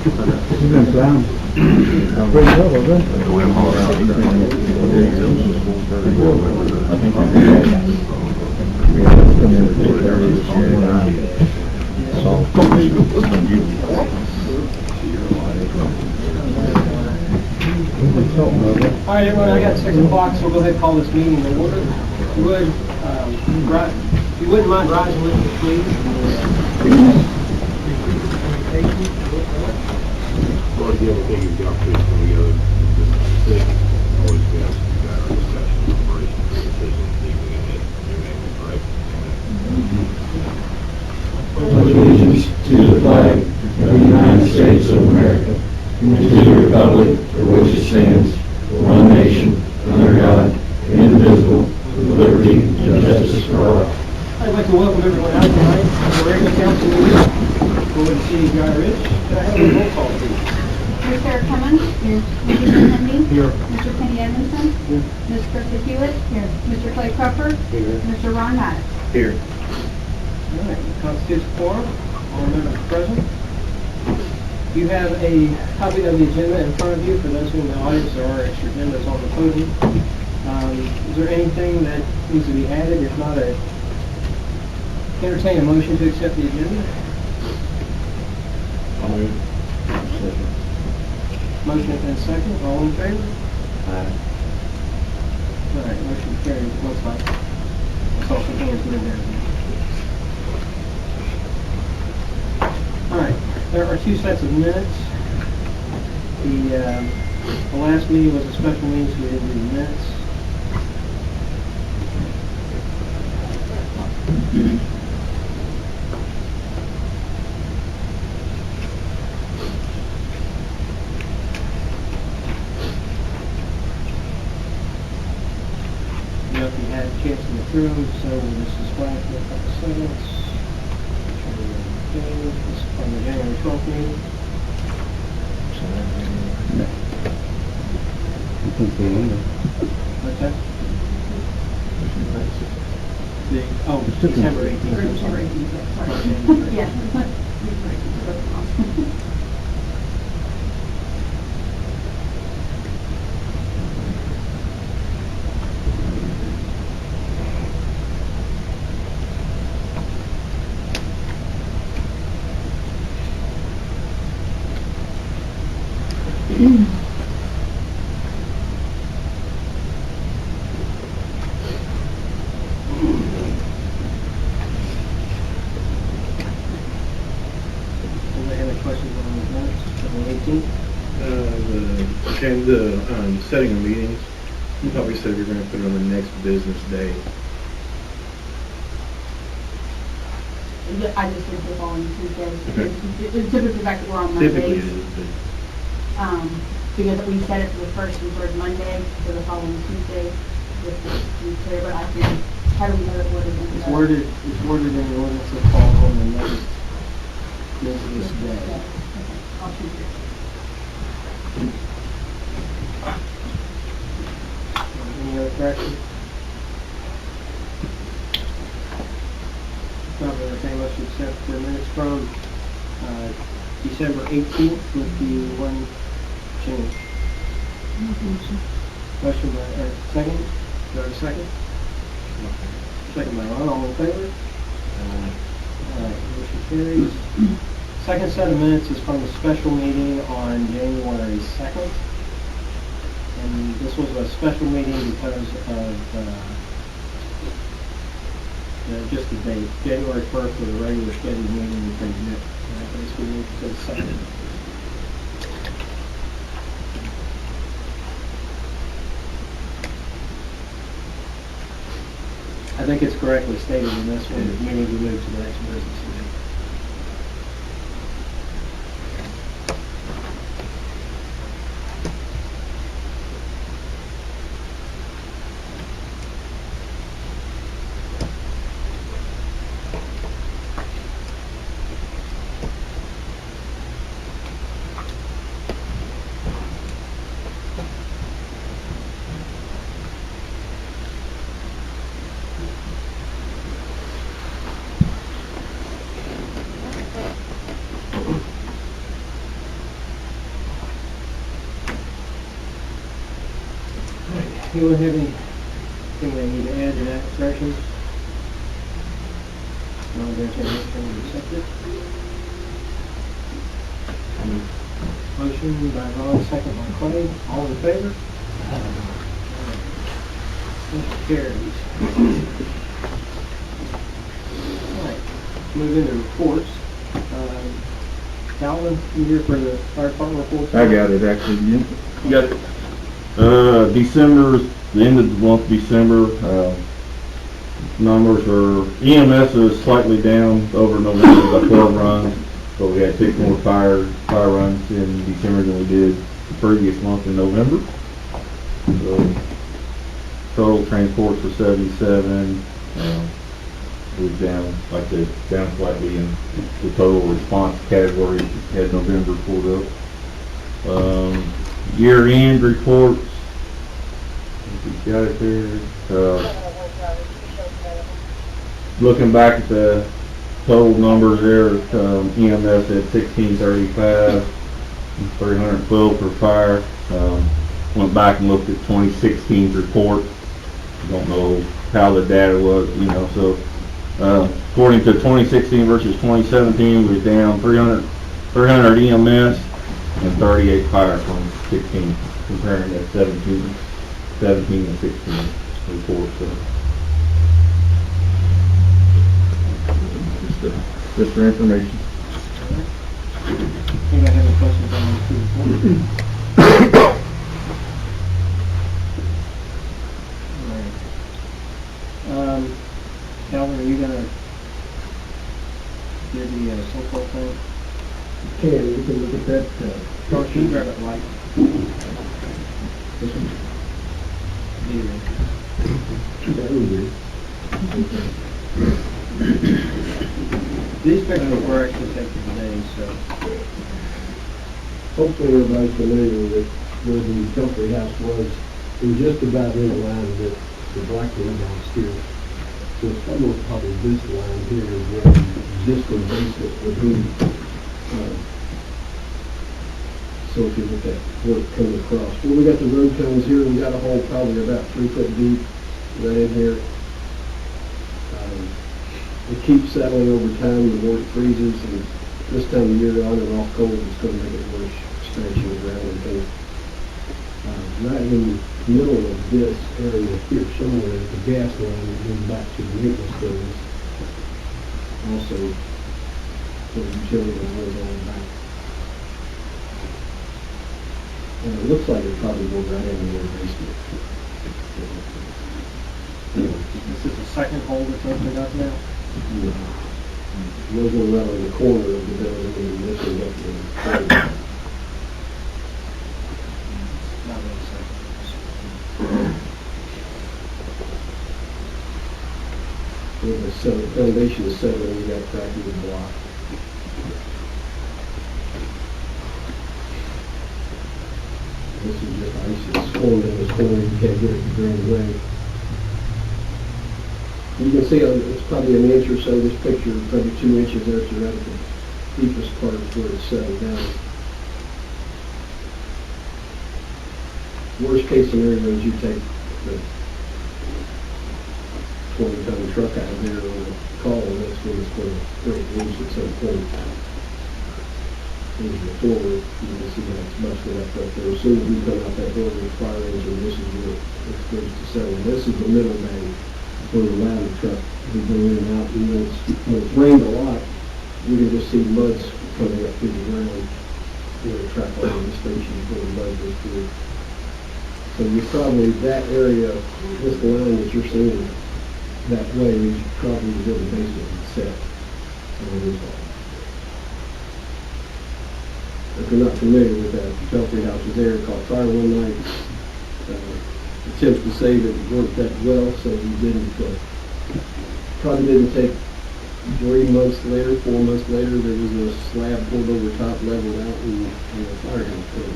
You've been flying pretty well, wasn't All right, everyone, I got 6 o'clock, so we'll go ahead and call this meeting to order. If you wouldn't mind rising with me, please. Well, the other thing is the opportunity to come together and think, always be asking you guys our discussion, operation, decisions, leaving ahead, you're making, correct? Allegiance to the flag of the United States of America and to the republic for which it stands, one nation, under God, indivisible, with liberty and justice for all. I'd like to welcome everyone out tonight to the regular council meeting for the city of Guy Ridge. Can I have a roll call, please? Mr. Cummins? Here. Mr. Henry? Here. Mr. Kenny Edmondson? Here. Ms. Krista Hewitt? Here. Mr. Clay Crawford? Here. Mr. Ron Maddox? Here. All right, constitutes a quorum. All members present. You have a copy of the agenda in front of you. For those who in the audience, there are extra agendas on the podium. Is there anything that needs to be added? If not, I entertain a motion to accept the agenda. I'll move. Motion and second. All in favor? Aye. All right, motion carries. Looks like I saw some hands moving there. All right, there are 2 sets of minutes. The last meeting was a special meeting, so we didn't do the minutes. If you had a chance to go through them, so we'll just display it for a couple seconds. This is from the January 12th meeting. What's that? December 18th. I'm sorry. Yes. Anybody have any questions on those minutes? The 18th? The setting of meetings, you thought we said we were going to put it on the next business day. I just did the following Tuesdays. Okay. It's typically the fact that we're on Typically it Mondays. is, but Because we set it for the first and third Monday, for the following Tuesday, just to be clear, but I can, how do we know that worded in the? It's worded in the ordinance that falls on the next business Okay, day. I'll choose it. Any other corrections? Not going to entertain much to accept the minutes from December 18th with the one change. Motion by, second? Do I have a second? Second by Ron, all in favor? All right, motion carries. Second set of minutes is from the special meeting on January 2nd. And this was a special meeting because of just the date. January 1st was a regular scheduled meeting, we couldn't get, basically moved to the second. I think it's correctly stated in this one, the meeting we moved to the next business day. Anyone have anything they need to add to that correction? No, there's anything to accept it. Motion by Ron, second by Clay. All in favor? Motion carries. All right, move into reports. Calvin, you here for the fire department reports? I got it, actually. You got it. December, the end of the month, December, numbers are, EMS is slightly down over November by 12 runs, but we had 6 more fire runs in December than we did the previous month in November. So, total transports were 77. Was down, like I said, down slightly in the total response category. Had November pulled up. Year-end reports. We got it there. Looking back at the total numbers there, EMS at 1635, 312 for fire. Went back and looked at 2016's report. Don't know how the data was, so. According to 2016 versus 2017, we were down 300 EMS and 38 fire from 16, comparing that 17 and 16 report. So. Just for information. Anybody have any questions on these two reports? Calvin, are you gonna do the so-called thing? You can look at that, George, can you grab that light? this one. Yeah. That would be. These pictures were actually taken today, so. Hopefully everybody's familiar with where the Comfrey House was. It was just about in line with the black one downstairs. So it's almost probably this line here is where the existing basement would be. So if you look at where it comes across. Well, we got the road cones here, we got a hole probably about 3 foot deep right in here. It keeps settling over time, the more it freezes, and this time of year on and off cold, it's going to make it worse, stretching around and things. Right in the middle of this area here somewhere is the gas line that goes back to the maintenance buildings. Also, the utility line is on the back. And it looks like it probably goes right into the basement. This is the second hole that's opened up now? There's one right on the corner of the building, and this one up in the corner. Not really second. Where the foundation is set, and we got crack in the block. This is just ice that's formed in this corner, you can't get it to drain away. You can see it's probably an inch or so, this picture, probably 2 inches there to right at the deepest part where it's settled down. Worst case scenario is you take the 20-ton truck out of there on a call, and that's when it's going to break loose at some point. Into the forward, you can see that it's busted up right there. As soon as we come out that door with the fire engine, this is where it's supposed to settle. This is the middle bay where the ladder truck will go in and out. And when it's rained a lot, you can just see muds coming up through the ground. Track all over the station before the mud goes through. So you probably, that area, this line that you're seeing that way, is probably where the basement is set. If you're not familiar with that, the Comfrey House was there, caught fire one night. Attempts to save it weren't that well, so we didn't, probably didn't take 3 months later, 4 months later, there was a slab pulled over top, leveled out, and the firehouse put it.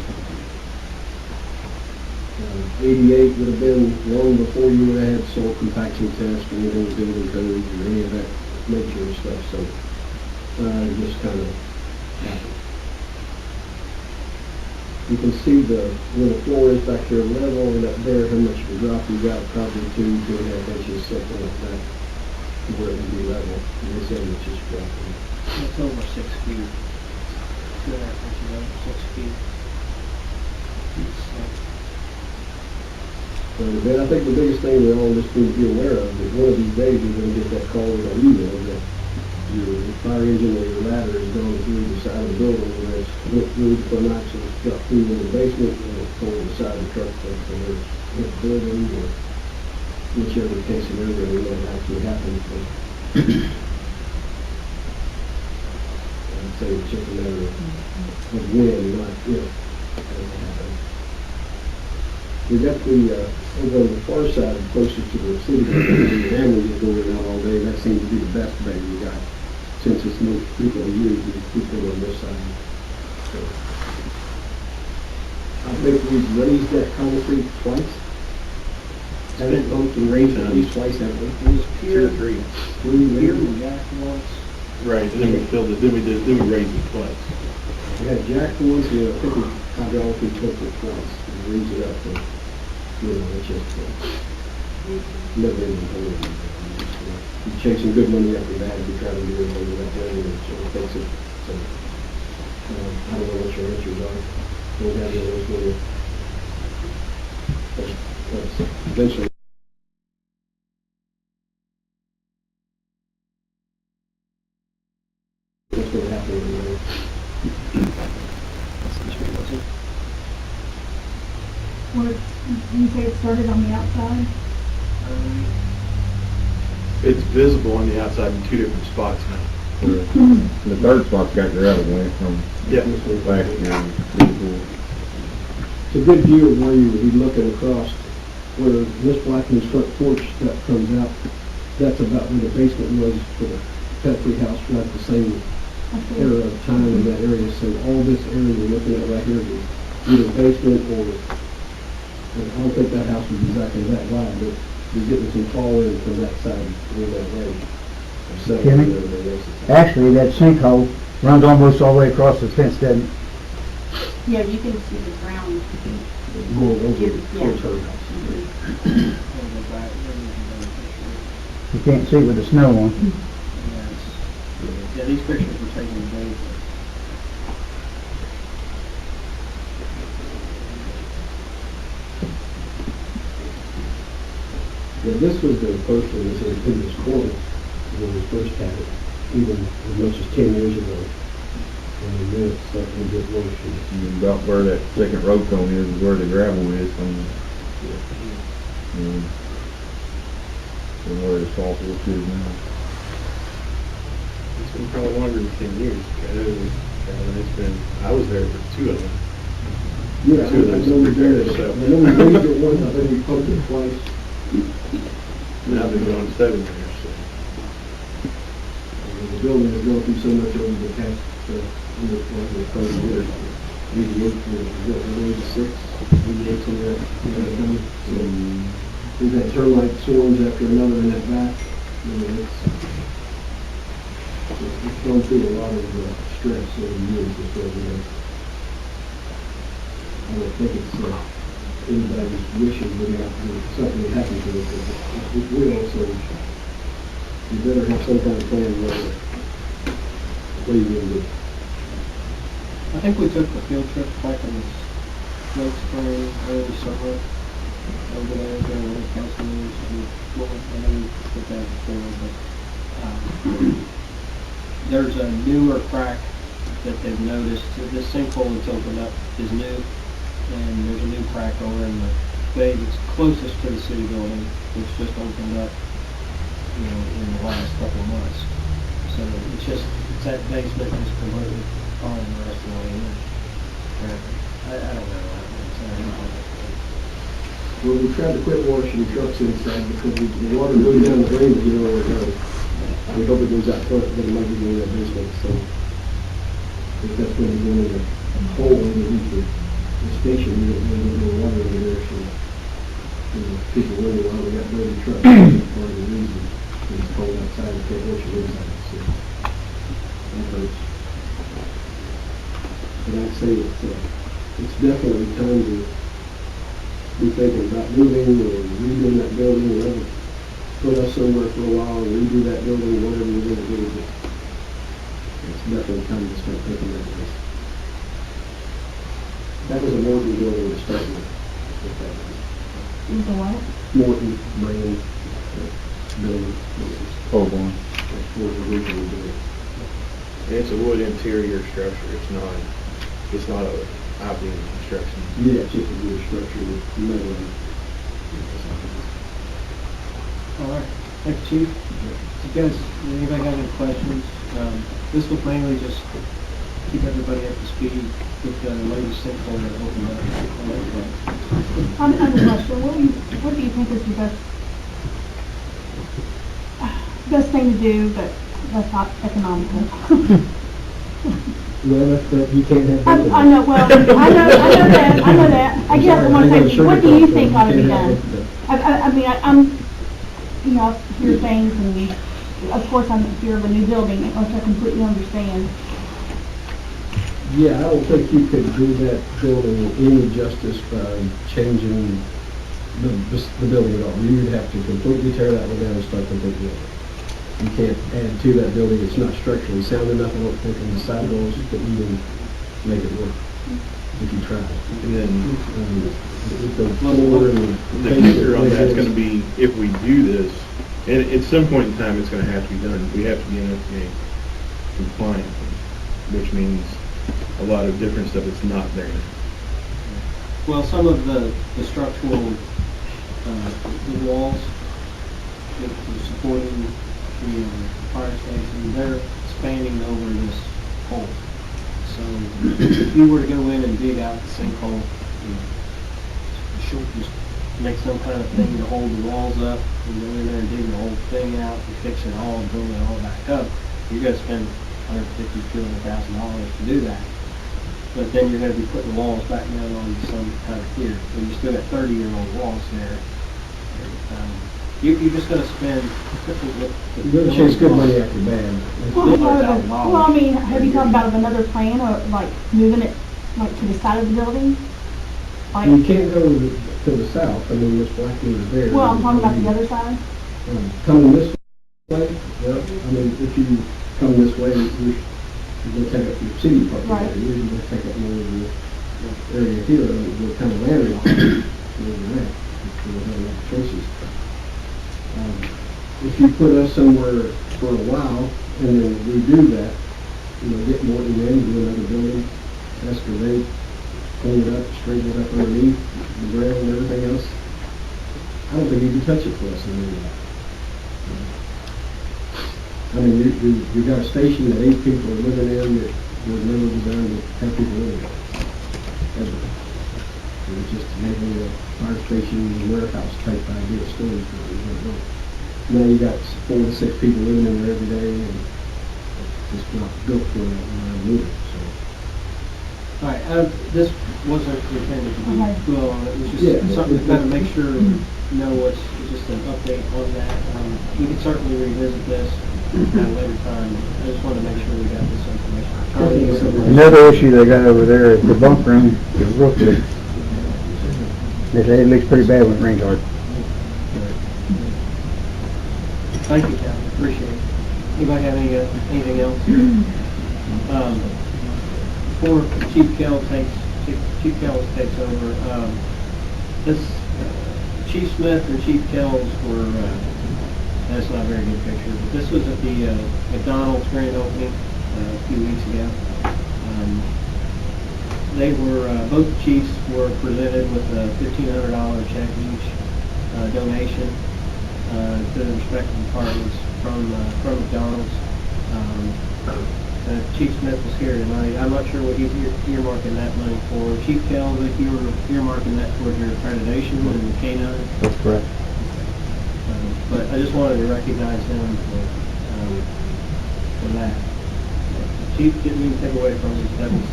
88 would have been long before you would have had soil compaction tests or any of those building codes or any of that nature of stuff, so it just kind of happened. You can see where the floor is back there level, and up there, how much of a drop you got, probably 2.5 inches, something like that, to where it would be level. And this end is just dropping. It's over 6 feet. 2.5 inches over 6 feet. So then I think the biggest thing we all just need to be aware of is one of these days you're gonna get that call or email that your fire engine or your ladder is going through the side of the building, and it's went through the knots and it's got through in the basement, and it's pulled the side of the truck, so there's hit the building, or whichever case scenario that actually happens. But I'd say it's just a matter of when, not if, it happens. We got over on the far side, closer to the city, the animals are going out all day. That seems to be the best bay we got, since it's most people use these people on this side. So, I think we've raised that concrete twice. Haven't bumped and raised it at least twice, haven't we? It was pier, 2 or 3. pier and jack once. Right, and then we filled it, then we raised it twice. We had jacked once, and I think we hydraulically took it twice, and raised it up, and, it's just, never been hold. You're chasing good money after bad, if you try to do it over that way, and it sort of takes it, so, I don't know what your answers are. Don't have those for you. But eventually. What's going to happen anyway. Where, you say it started on the outside? It's visible on the outside in 2 different spots now. The third spot's got gravel in it from Yeah. last year. It's a good view of where you would be looking across, where Miss Blackman's front porch that comes out. That's about where the basement was for the Petrie house, right the same era of time in that area. So all this area we're looking at right here is either basement or, and I don't think that house was exactly that wide, but you're getting some fall in from that side in that way. Jimmy? Actually, that sinkhole runs almost all the way across the fence, doesn't it? Yeah, you can see the ground. Going over Yeah. towards her house. You can't see with the snow on. Yeah, these pictures were taken today. Yeah, this was the first one that's in this corner, when we first had it, even as much as 10 years ago. And then it's starting to get worse. And about where that second road cone is where the gravel is from where the asphalt is now. It's been probably longer than 10 years. It's been, I was there for 2 of them. Yeah, I Two of those know we did it. repairs, so. I know we raised it once, I think we poked it twice. And I've been going 7 years, so. The building has gone through so much over the past, probably years. 88, 86, 88, something like that. So, we've had termite swarms after another in that back. It's gone through a lot of stress over the years, this building. I don't think it's anybody's wishing that something would happen to it, but it will, so you better have some kind of plan what are you going to do? I think we took a field trip back in the late spring, early summer, over there during the council meetings. Well, I know we did that before, but there's a newer crack that they've noticed. So this sinkhole that's opened up is new, and there's a new crack over in the bay that's closest to the city building, which just opened up, in the last couple of months. So it's that basement is completely gone the rest of the way in. I don't know. Well, we tried to quit washing trucks inside because the water goes down the drain, you know where it goes. We hope it goes out front, but it might be going that basement, so if that's going to go in a hole underneath the station, we don't really get no water over there, so people wonder why we got dirty trucks. That's part of the reason. It's cold outside, we can't wash it inside, so that hurts. But I'd say it's it's definitely time to be thinking about moving or redoing that building, or put us somewhere for a while and redo that building, whatever we're gonna do. But it's definitely time to start thinking that way. That was a Morton building to start with. Is the what? Morton brand building. Oh, boy. That's what we originally did. And it's a wood interior structure, it's not a outbeam construction. Yeah, it's just a wood structure with metal. All right, thank you, Chief. You guys, anybody got any questions? This will mainly just keep everybody up to speed with the latest sinkhole that opened up. I have a question. What do you think is the best thing to do, but that's not economical? Well, that's, you can't have. I know, well, I know that. I guess I'm gonna say, what do you think ought to be done? I mean, I'm, you know, I hear things and of course I'm here of a new building, which I completely understand. Yeah, I don't think you could do that building any justice by changing the building at all. You would have to completely tear that one down and start completely over. You can't add to that building. It's not structurally sound enough. I don't think in the sidewalls that even make it work if you try. And then With the floor and the kicker on that's gonna be, if we do this, and at some point in time, it's gonna have to be done, we have to be NFPA compliant, which means a lot of different stuff that's not there now. Well, some of the structural, the walls that are supporting the fire station, they're spanning over this hole. So if you were to go in and dig out the sinkhole, just make some kind of thing to hold the walls up, and go in there and dig the whole thing out, and fix it all, and build it all back up, you're gonna spend $150,000 to $200,000 to do that. But then you're gonna be putting the walls back down on some kind of pier. So you still got 30-year-old walls there. You're just gonna spend. You're gonna chase good money after bad. Well, I mean, have you thought about another plan, or like moving it like to the side of the building? Like, You can't go to the south. I mean, Miss Blackley is there. well, I'm talking about the other side. Coming this way, well, I mean, if you come this way, you're gonna take up your city park Right. area. You're gonna take up more of the area here, we're kind of landlocked. We'll have a lot of choices. If you put us somewhere for a while, and then redo that, you know, get more in, do another building, excavate, clean it up, straighten it up underneath, the ground and everything else, I don't think you can touch it for us in any of that. I mean, you got a station that 8 people are living in that was never designed to have people living in. Ever. It was just making a fire station warehouse type idea storage. Now you got 4 to 6 people living in there every day, and it's just not built for that when I moved. So. All right, this wasn't intended to be Okay. well on it. It was Yeah, just something to kind of make sure, know what's just an update on that. We can certainly revisit this at a later time. I just wanted to make sure we got this information. Another issue they got over there is the bunk room, the roof leak. They say it leaks pretty bad when it rains hard. Thank you, Captain. Appreciate it. Anybody have anything else? Before Chief Kell takes over, this Chief Smith and Chief Kells were. That's not a very good picture, but this was at the McDonald's grand opening a few weeks ago. They were both chiefs were presented with a $1,500 check each donation to their respective departments from McDonald's. Chief Smith was here tonight. I'm not sure what he's earmarking that money for. Chief Kell, if you were earmarking that towards your accreditation and K-9. That's correct. But I just wanted to recognize him for that. Chief didn't mean to take away from him. That was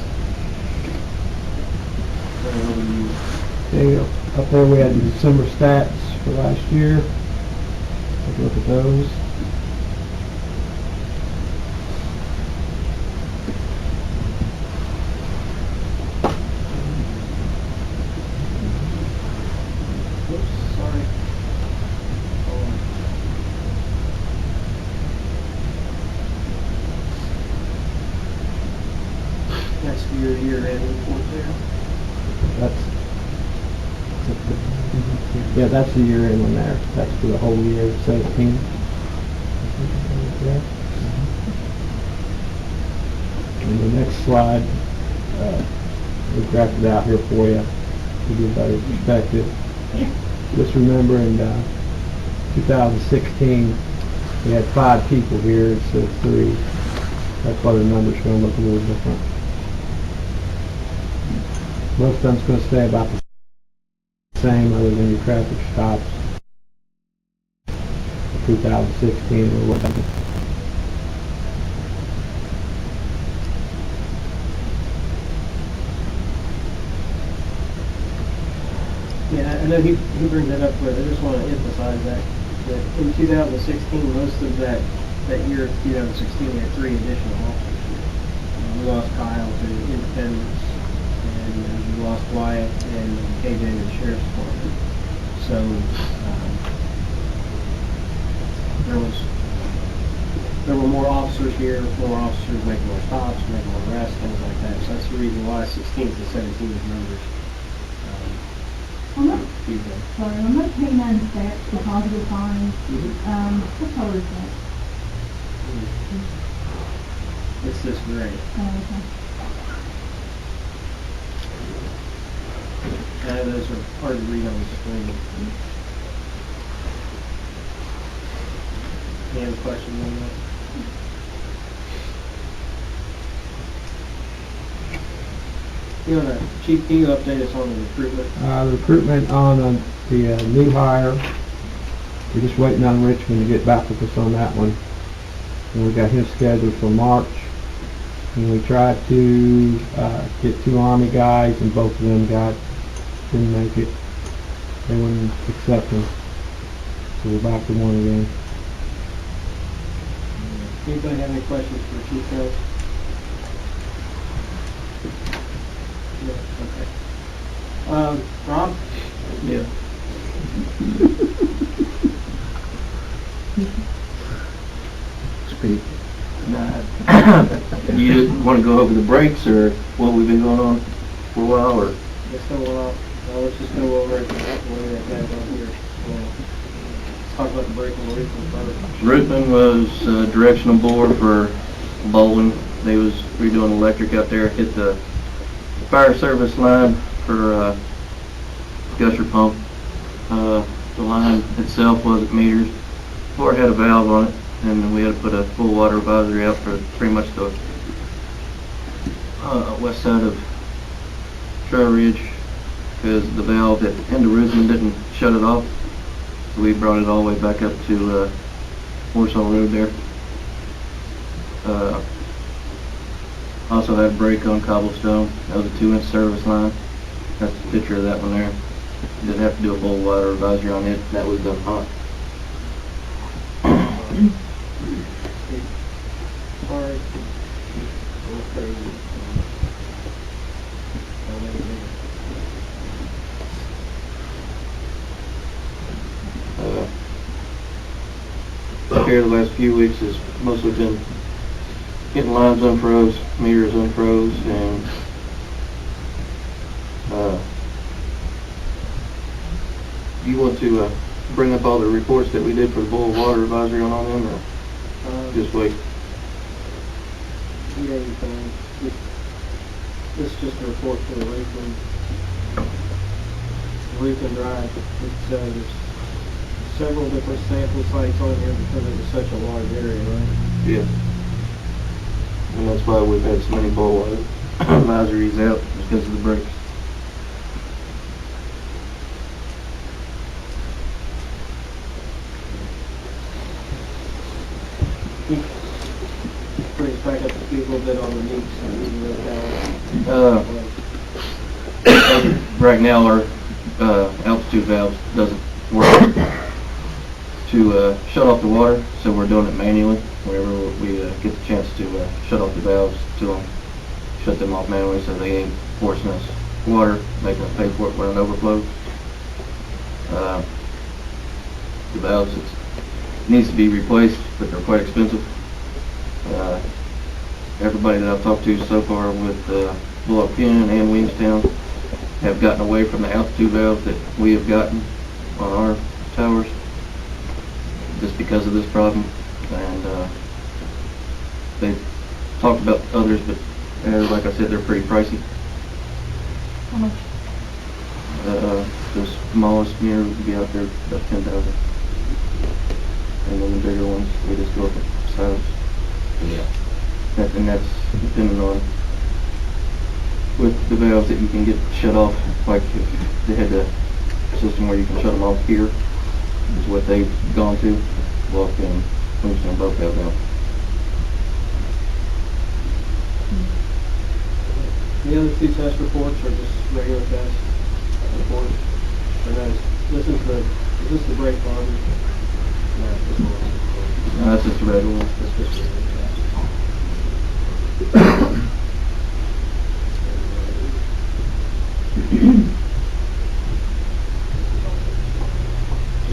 over to you. Okay, up there we had the December stats for last year. Take a look at those. That's your year-end report there. That's, yeah, that's the year end one there. That's for the whole year, 17. Yeah. And the next slide, we graphed it out here for you to give better perspective. Just remember in 2016, we had 5 people here instead of 3. That's why the numbers are going to look a little different. Most of them's going to stay about the same other than your traffic stops. 2016 or whatever. Yeah, I know he brings that up, but I just want to emphasize that in 2016, most of that year, 2016, we had 3 additional officers. We lost Kyle to Independence, and we lost Wyatt and KJ to the Sheriff's Department. So there were more officers here, more officers making more stops, making more arrests, things like that. So that's the reason why 16 to 17 numbers. Sorry, I'm not paying none stats for positive fines. What color is that? It's this gray. Oh, okay. I know those are hard to read on the screen. Any other questions on that? Chief, can you update us on the recruitment? The recruitment on the new hire, we're just waiting on Richmond to get back with us on that one. And we got him scheduled for March. And we tried to get 2 Army guys, and both of them didn't make it. They wouldn't accept him. So we're back to 1 again. Anybody have any questions for Chief Kelly? Okay. Rob? Yeah. Speak. You want to go over the breaks or what we've been going on for a while, or? Let's just go over it. What do we have on here? Let's talk about the break on Richmond first. Richmond was directional board for bowling. They was redoing electric out there, hit the fire service line for gusher pump. The line itself wasn't metered, or it had a valve on it, and we had to put a full water advisory out for pretty much the west side of Trail Ridge, because the valve at the end of Richmond didn't shut it off. So we brought it all the way back up to Warsaw Road there. Also had a break on cobblestone. That was a 2-inch service line. That's the picture of that one there. Did have to do a full water advisory on it. That was done hot. Sorry. Up here the last few weeks has mostly been getting lines unfroze, meters unfroze, and do you want to bring up all the reports that we did for the boil water advisory on all them, or just wait? Yeah, you can. This is just a report for the Richmond Drive. There's several different sample sites on here because it was such a large area, right? Yeah. And that's why we've had so many boil water advisories out, because of the breaks. Bring us back up to speed a little bit on the leaks and Right now our altitude valve doesn't work to shut off the water, so we're doing it manually. Whenever we get the chance to shut off the valves, to shut them off manually, so they ain't forcing us water, making us pay for it when it overflows. The valves, it needs to be replaced, but they're quite expensive. everybody that I've talked to so far with Bullock Canyon and Williamstown have gotten away from the altitude valves that we have gotten on our towers just because of this problem. And they've talked about others, but like I said, they're pretty pricey. How much? The smallest mirror would be out there about 10,000. And then the bigger ones, we just go up a size. Yeah. And that's depending on with the valves that you can get shut off. Like if they had the system where you can shut them off here, is what they've gone to. Bullock and Williamstown both have that. The other two test reports are just regular test reports. And is this the brake body? No, this one. That's just the red one. That's just the regular test. Just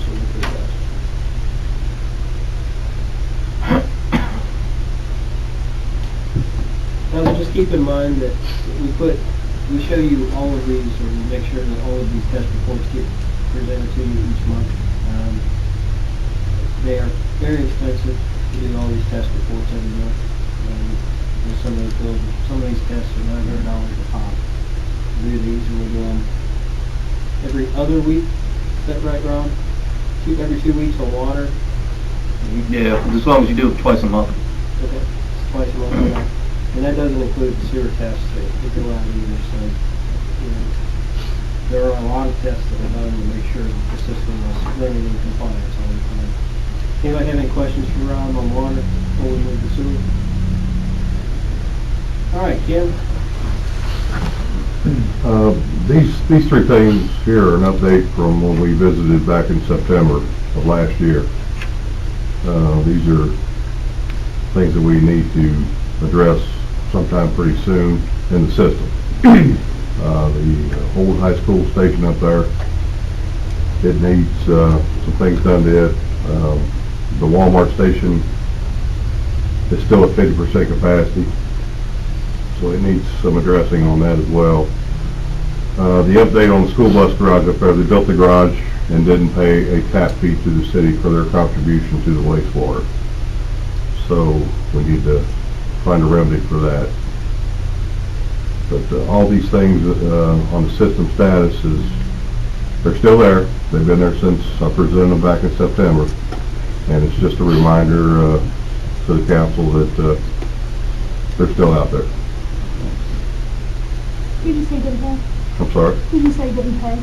a weekly test. Now, just keep in mind that we show you all of these, or we make sure that all of these test reports get presented to you each month. They are very expensive to do all these test reports every month. Some of these tests are $900 a pop. We do these and we do them every other week. Is that right, Ron? Every 2 weeks on water. Yeah, as long as you do it twice a month. Okay, twice a month. Okay. And that doesn't include the sewer tests that go out either. So, there are a lot of tests that are done to make sure that the system is running in compliance all the time. Anybody have any questions for Ron on water before we move to sewer? All right, Kim. These three things here are an update from when we visited back in September of last year. These are things that we need to address sometime pretty soon in the system. The old high school station up there, it needs some things done to it. The Walmart station is still at 50% capacity, so it needs some addressing on that as well. The update on the school bus garage up there, they built the garage and didn't pay a tap fee to the city for their contribution to the wastewater. So we need to find a remedy for that. But all these things on the system status is, they're still there. They've been there since I presented them back in September. And it's just a reminder to the council that they're still out there. Did you say didn't pay? I'm sorry? Did you say didn't pay?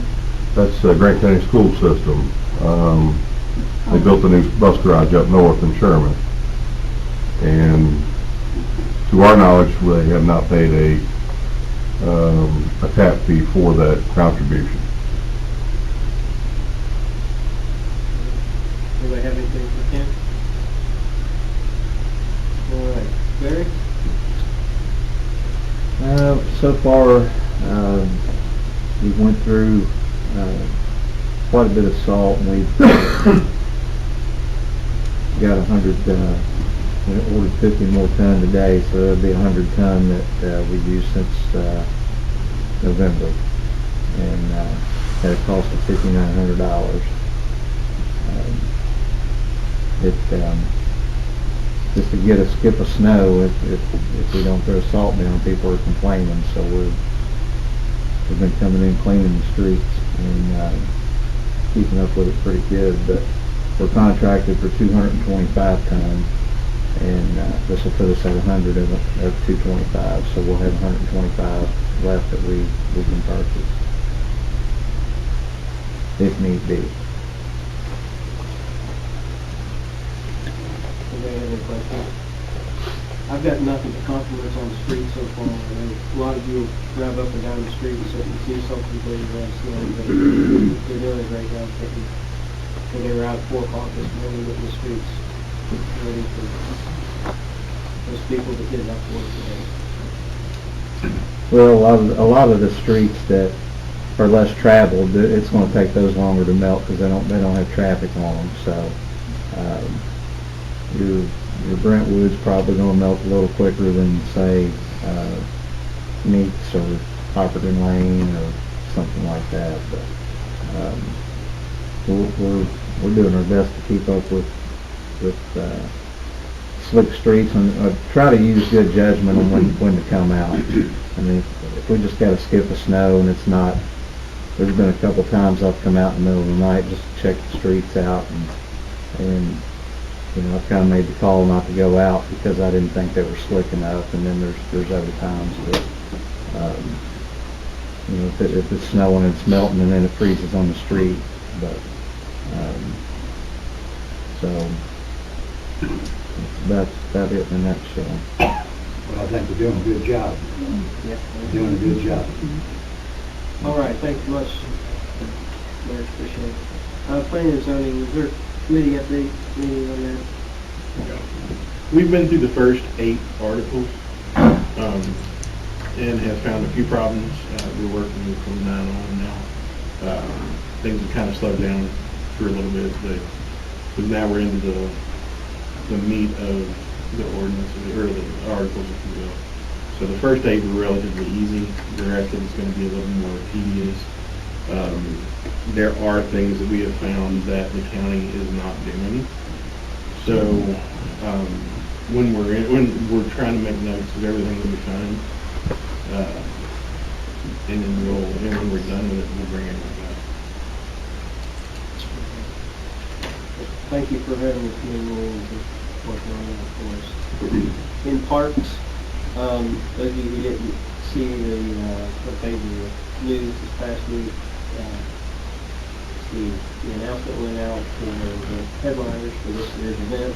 That's Grant County School System. They built a new bus garage up north in Sherman. And to our knowledge, they have not paid a tap fee for that contribution. Anybody have anything for Kim? All right, Barry? So far, we went through quite a bit of salt, and we've got 100, we ordered 50 more ton today, so there'll be 100 ton that we've used since November, and at a cost of $5,900. Just to get a skip of snow, if we don't throw salt down, people are complaining, so we've been coming in cleaning the streets and keeping up with it pretty good. But we're contracted for 225 tons, and this will put us at 100 of 225, so we'll have 125 left that we can purchase if need be. Anybody have any questions? I've got nothing but compliments on the street so far. I know a lot of you drive up and down the street so you see something pretty bad snow, but they're doing a great job taking. When they were out at 4 o'clock this morning in the streets, ready for those people that didn't have to work today. Well, a lot of the streets that are less traveled, it's going to take those longer to melt because they don't have traffic on them. So your Brentwood's probably gonna melt a little quicker than, say, Meeks or Hopperton Lane or something like that, but, we're doing our best to keep up with slick streets and try to use good judgment on when to come out. I mean, if we just gotta skip a snow and it's not, there's been a couple times I've come out in the middle of the night just to check the streets out, and you know, I've kinda made the call not to go out because I didn't think they were slick enough, and then there's other times that, you know, if it's snowing and it's melting and then it freezes on the street, but, so, that's about it in a nutshell. Well, I think we're doing a good job. Yeah. Doing a good job. All right, thank you much, Mayor, appreciate it. Planning and zoning, is there a committee update, meeting on that? We've been through the first 8 articles, and have found a few problems. We're working from 9 on now. Things have kind of slowed down for a little bit, but now we're into the meat of the ordinances, or the articles, if you will. So the first 8 were relatively easy. The rest of it's going to be a little more tedious. There are things that we have found that the county is not doing. So when we're trying to make notes of everything that we find, and then when we're done with it, we'll bring it back. Thank you for having the committee meetings and working on that for us. In parks, those of you who didn't see the front page of the news this past week, the announcement went out for the headliners for this year's event.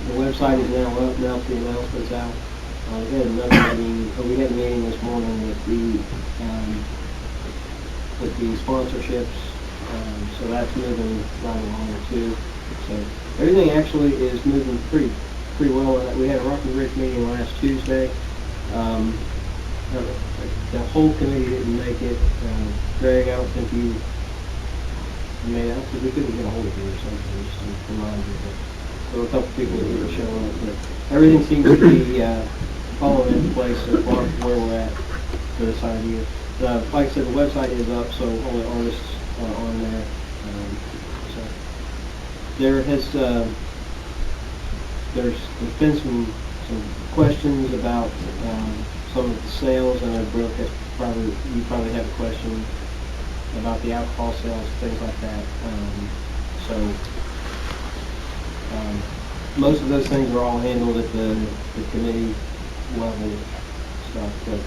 The website is now up, now the announcement's out. We had another meeting, we had a meeting this morning with the sponsorships, so that's moving right along too. So everything actually is moving pretty well. We had a Rocky Ridge meeting last Tuesday. The whole committee didn't make it. Greg, I don't think you made it. Because we couldn't get a hold of you or something, just to remind you. There were a couple people that didn't show up, but everything seems to be falling into place so far where we're at for this idea. Like I said, the website is up, so all the artists are on there. So there has there's been some questions about some of the sales. I know Brooke has you probably have a question about the alcohol sales, things like that. Most of those things are all handled at the committee level stuff. But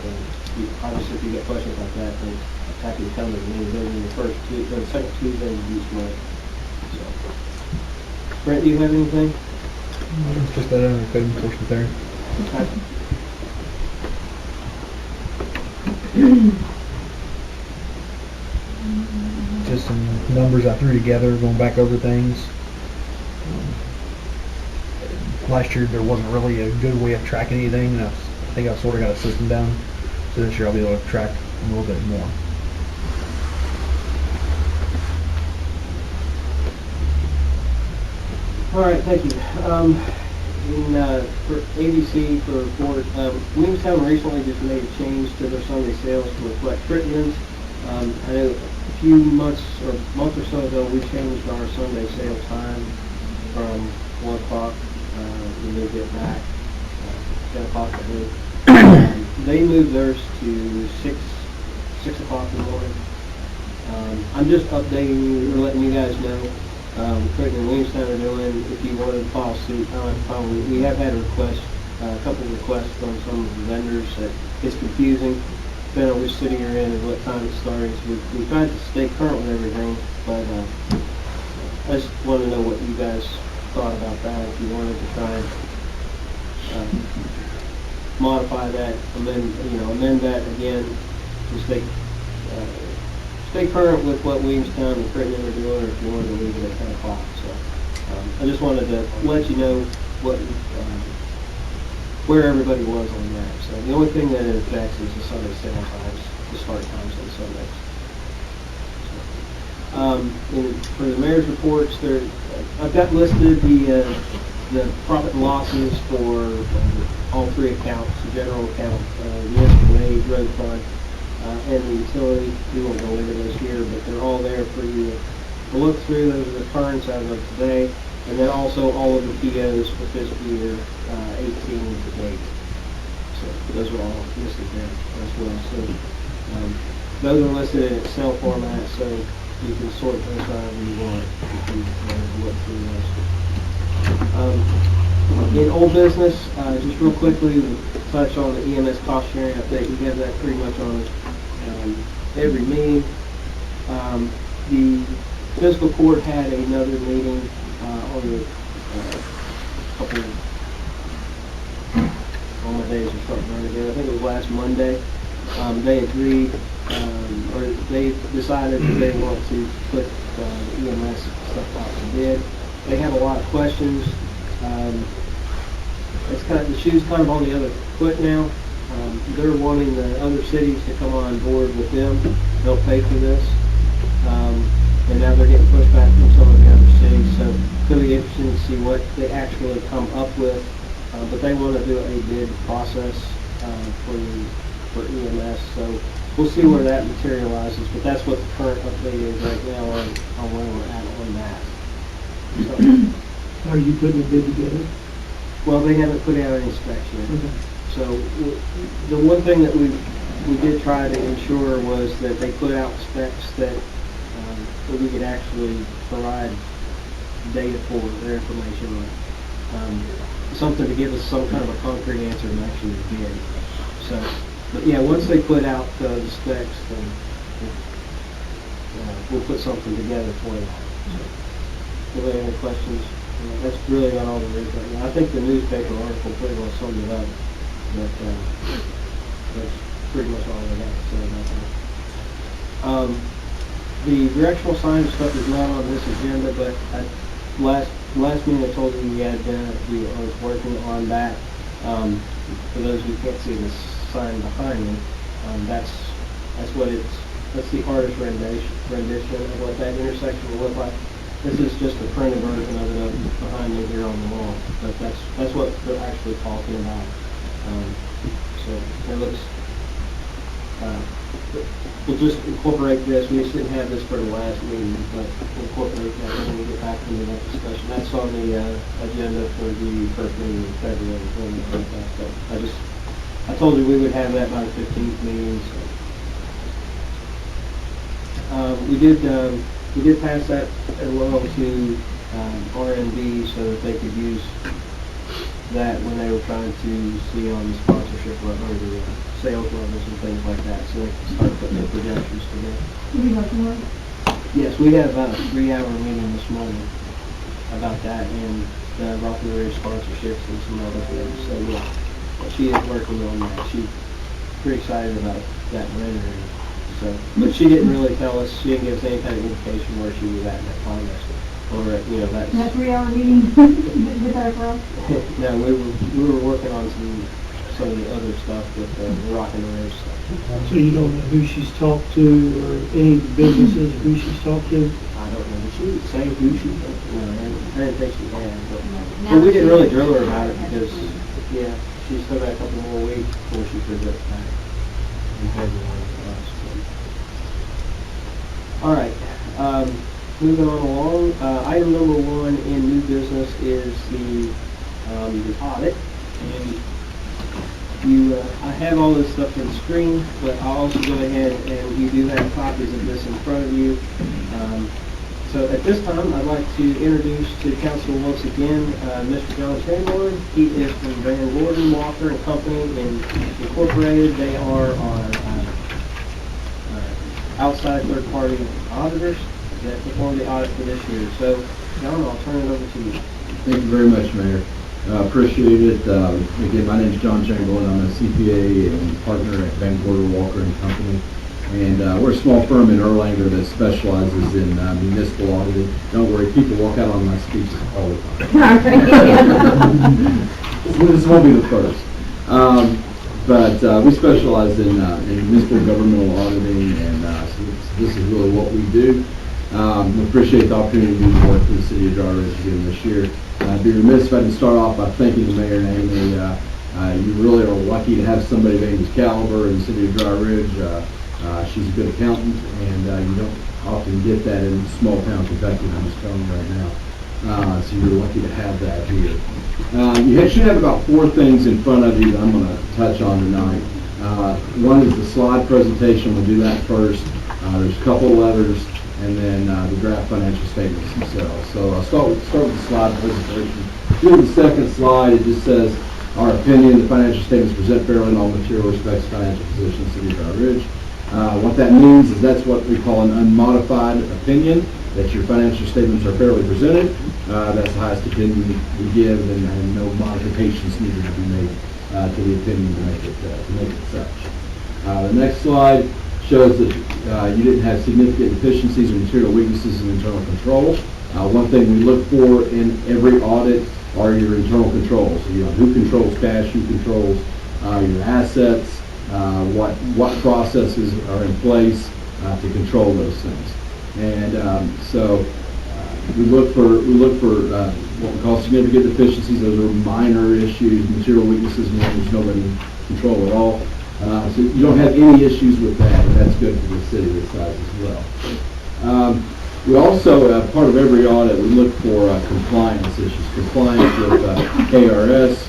obviously, if you get questions like that, then I'm happy to come to the meeting. Those are the second Tuesday of each month. So, Brent, do you have anything? Just that under code enforcement there. Okay. Just some numbers I threw together, going back over things. Last year there wasn't really a good way of tracking anything, and I think I've sort of got a system down. So this year I'll be able to track a little bit more. All right, thank you. For ABC, for report, Williamstown recently just made a change to their Sunday sales to reflect Crittenden's. I know a few months or or so ago, we changed our Sunday sales time from 1 o'clock. We moved it back 10 o'clock, I believe. They moved theirs to 6 o'clock in the morning. I'm just updating you or letting you guys know. Crittenden and Williamstown are doing. If you wanted to follow suit, we have had a request, a couple of requests from some of the vendors that it's confusing, depending on which city you're in and what time it's starting. So we tried to stay current with everything, but I just want to know what you guys thought about that. If you wanted to try and modify that, amend that again to stay current with what Williamstown and Crittenden are doing, or if you wanted to leave it at 10 o'clock. So I just wanted to let you know what where everybody was on that. So the only thing that it affects is the Sunday sales times, the start times on Sundays. For the mayor's reports, I've got listed the the profit and losses for all three accounts, the general account, municipal aid, road fund, and the utility. We won't go into those here, but they're all there for you to look through. Those are the currents as of today, and then also all of the POs for fiscal year 18 to date. So those are all listed there as well. So those are listed in Excel format, so you can sort those however you want if you want to look through those. In old business, just real quickly, we'll touch on the EMS cost sharing update. We have that pretty much on every meeting. The fiscal court had another meeting on the couple of, all my days are starting to run together. I think it was last Monday. They agreed, or they decided that they want to put the EMS stuff out to bid. They have a lot of questions. It's kind of, the shoe's kind of on the other foot now. They're wanting the other cities to come on board with them, help pay for this. And now they're getting pushback from some of the other cities, so it'll be interesting to see what they actually come up with. But they want to do a bid process for EMS, so we'll see where that materializes. But that's what the current update is right now on where we're at on that. So, Are you putting a bid together? well, they haven't put out any specs yet. Okay. So the one thing that we did try to ensure was that they put out specs that we could actually provide data for their information on. Something to give us some kind of a concrete answer and actually bid. So, but yeah, once they put out the specs, then we'll put something together for you. So, do they have any questions? That's really about all there is right now. I think the newspaper article pretty well summed it up, but that's pretty much all I got to say about that. The directional signage stuff is not on this agenda, but last meeting I told you we had I was working on that. For those who can't see the sign behind me, that's what that's the artist rendition of what that intersection will look like. This is just a printed version of it behind me here on the wall, but that's what they're actually talking about. So it looks. We'll just incorporate this. We just didn't have this for the last meeting, but we'll incorporate that when we get back into that discussion. That's on the agenda for the first meeting in February. So I told you we would have that by the 15th meeting. So. We did pass that along to R&D so that they could use that when they were trying to see on the sponsorship level or the sales levels and things like that, so they can start putting their projections together. Yes, we had about a 3-hour meeting this morning about that and the Rocky Area sponsorships and some other things. So yeah, she is working on that. She's pretty excited about that rendering. So, but she didn't really tell us. She didn't give us any kind of indication where she was at in that process. Or that's That 3-hour meeting with our girl? No, we were working on some of the other stuff with the Rock and Roll stuff. So you don't know who she's talked to or any businesses who she's talked to? I don't know. Did she say who she talked to? No, I didn't think she had. But we didn't really drill her about it because, yeah, she's still got a couple more weeks before she presents back in February for us. So. All right. Moving on along, item number 1 in new business is the audit. And I have all this stuff on the screen, but I'll also go ahead and you do have copies of this in front of you. So at this time, I'd like to introduce to council once again Mr. John Chamberlain. He is from Van Gordon, Walker and Company Incorporated. They are our outside third-party auditors that performed the audit for this year. So, John, I'll turn it over to you. Thank you very much, Mayor. Appreciate it. Again, my name is John Chamberlain. I'm a CPA and partner at Van Gorder, Walker and Company. And we're a small firm in Erlanger that specializes in municipal auditing. Don't worry, people walk out on my speeches all the time. This won't be the first. But we specialize in municipal governmental auditing, and so this is really what we do. We appreciate the opportunity to work for the city of Dry Ridge again this year. I'd be remiss if I didn't start off by thanking the mayor and Amy. You really are lucky to have somebody of Amy's caliber in the city of Dry Ridge. She's a good accountant, and you don't often get that in small town Kentucky, I'm just telling you right now. So you're lucky to have that here. You should have about 4 things in front of you that I'm going to touch on tonight. One is the slide presentation. We'll do that first. There's a couple letters, and then the draft financial statements themselves. So I'll start with the slide presentation. Here the second slide, it just says, our opinion, the financial statements present fairly in all material respects financial position of the city of Dry Ridge. What that means is that's what we call an unmodified opinion, that your financial statements are fairly presented. That's the highest opinion we give, and no modifications needed to be made to the opinion to make it such. The next slide shows that you didn't have significant deficiencies or material weaknesses in internal control. One thing we look for in every audit are your internal controls. So, who controls cash, who controls your assets, what processes are in place to control those things. And so we look for what we call significant deficiencies. Those are minor issues, material weaknesses, and there's nobody in control at all. So you don't have any issues with that, and that's good for the city this size as well. We also, part of every audit, we look for compliance issues, compliance with KRS,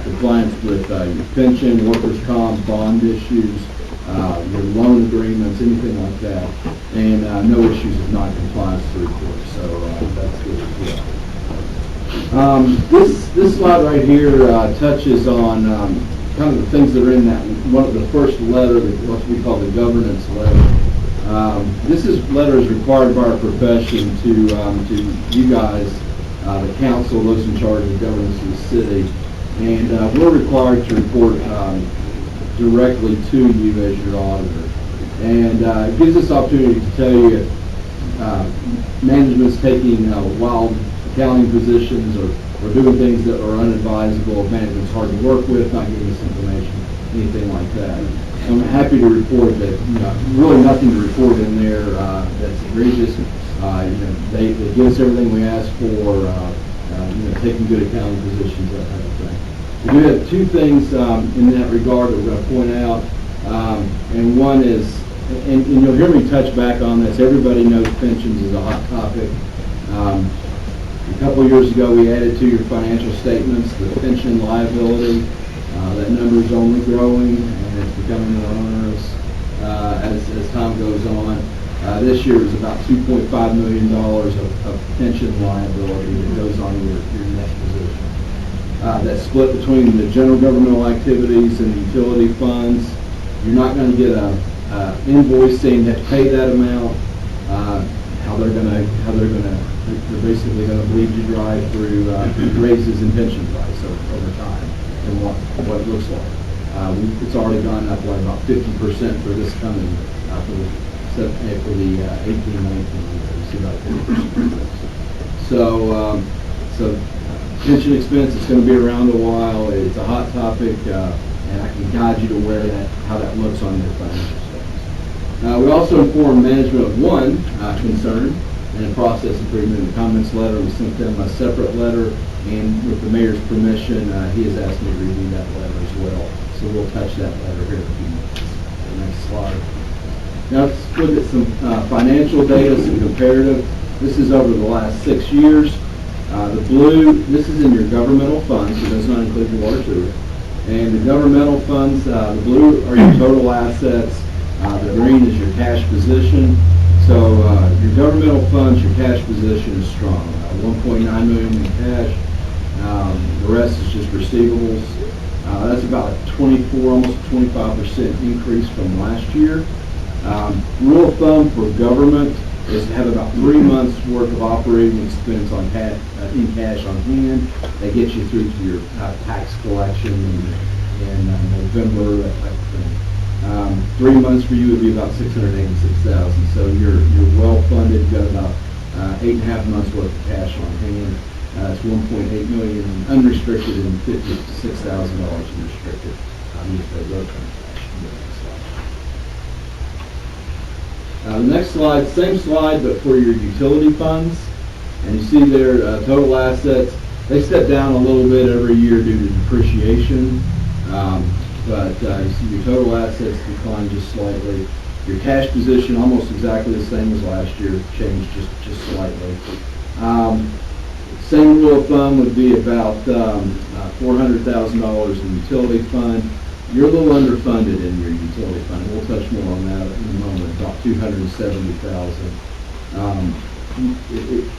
compliance with your pension, workers' comp, bond issues, your loan agreements, anything like that, and no issues of non-compliance to report. So that's good as well. This slide right here touches on kind of the things that are in that one of the first letter, what we call the governance letter. This letter is required by our profession to you guys, the council, those in charge of governance of the city, and we're required to report directly to you as your auditor. And it gives us opportunity to tell you if management's taking wild accounting positions or doing things that are unadvisable, if management's hard to work with, not giving us information, anything like that. I'm happy to report that really nothing to report in there that's egregious. They give us everything we ask for, taking good accounting positions, that type of thing. We do have 2 things in that regard that we're going to point out, and one is, and you'll hear me touch back on this, everybody knows pensions is a hot topic. A couple of years ago we added to your financial statements the pension liability. That number is only growing, and it's becoming more onerous as time goes on. This year is about $2.5 million of pension liability that goes on your net position. That's split between the general governmental activities and the utility funds. You're not going to get a invoice saying you have to pay that amount. They're basically going to bleed you dry through raises in pension price over time and what it looks like. It's already gone up by about 50% for this coming for the 18-19 year. We see about 50%. So pension expense is going to be around a while. It's a hot topic, and I can guide you to how that looks on your financial statements. We also informed management of one concern and a process improvement in the comments letter. We sent them a separate letter, and with the mayor's permission, he has asked me to review that letter as well. So we'll touch that letter here in a few minutes. The next slide. Now let's look at some financial data, some comparative. This is over the last 6 years. The blue, this is in your governmental funds, so it does not include your water sewer. And the governmental funds, the blue are your total assets. The green is your cash position. So your governmental funds, your cash position is strong. 1.9 million in cash. The rest is just receivables. That's about a 24, almost 25% increase from last year. Rule of thumb for government is to have about 3 months worth of operating expense on in cash on hand. That gets you through to your tax collection in November, that type of thing. 3 months for you would be about $686,000. So you're well funded. You've got about 8.5 months worth of cash on hand. It's 1.8 million in unrestricted and $56,000 in restricted. The next slide, same slide, but for your utility funds. And you see there total assets. They step down a little bit every year due to depreciation, but you see your total assets decline just slightly. Your cash position, almost exactly the same as last year, changed just slightly. Same rule of thumb would be about $400,000 in utility fund. You're a little underfunded in your utility fund. We'll touch more on that in a moment, about $270,000.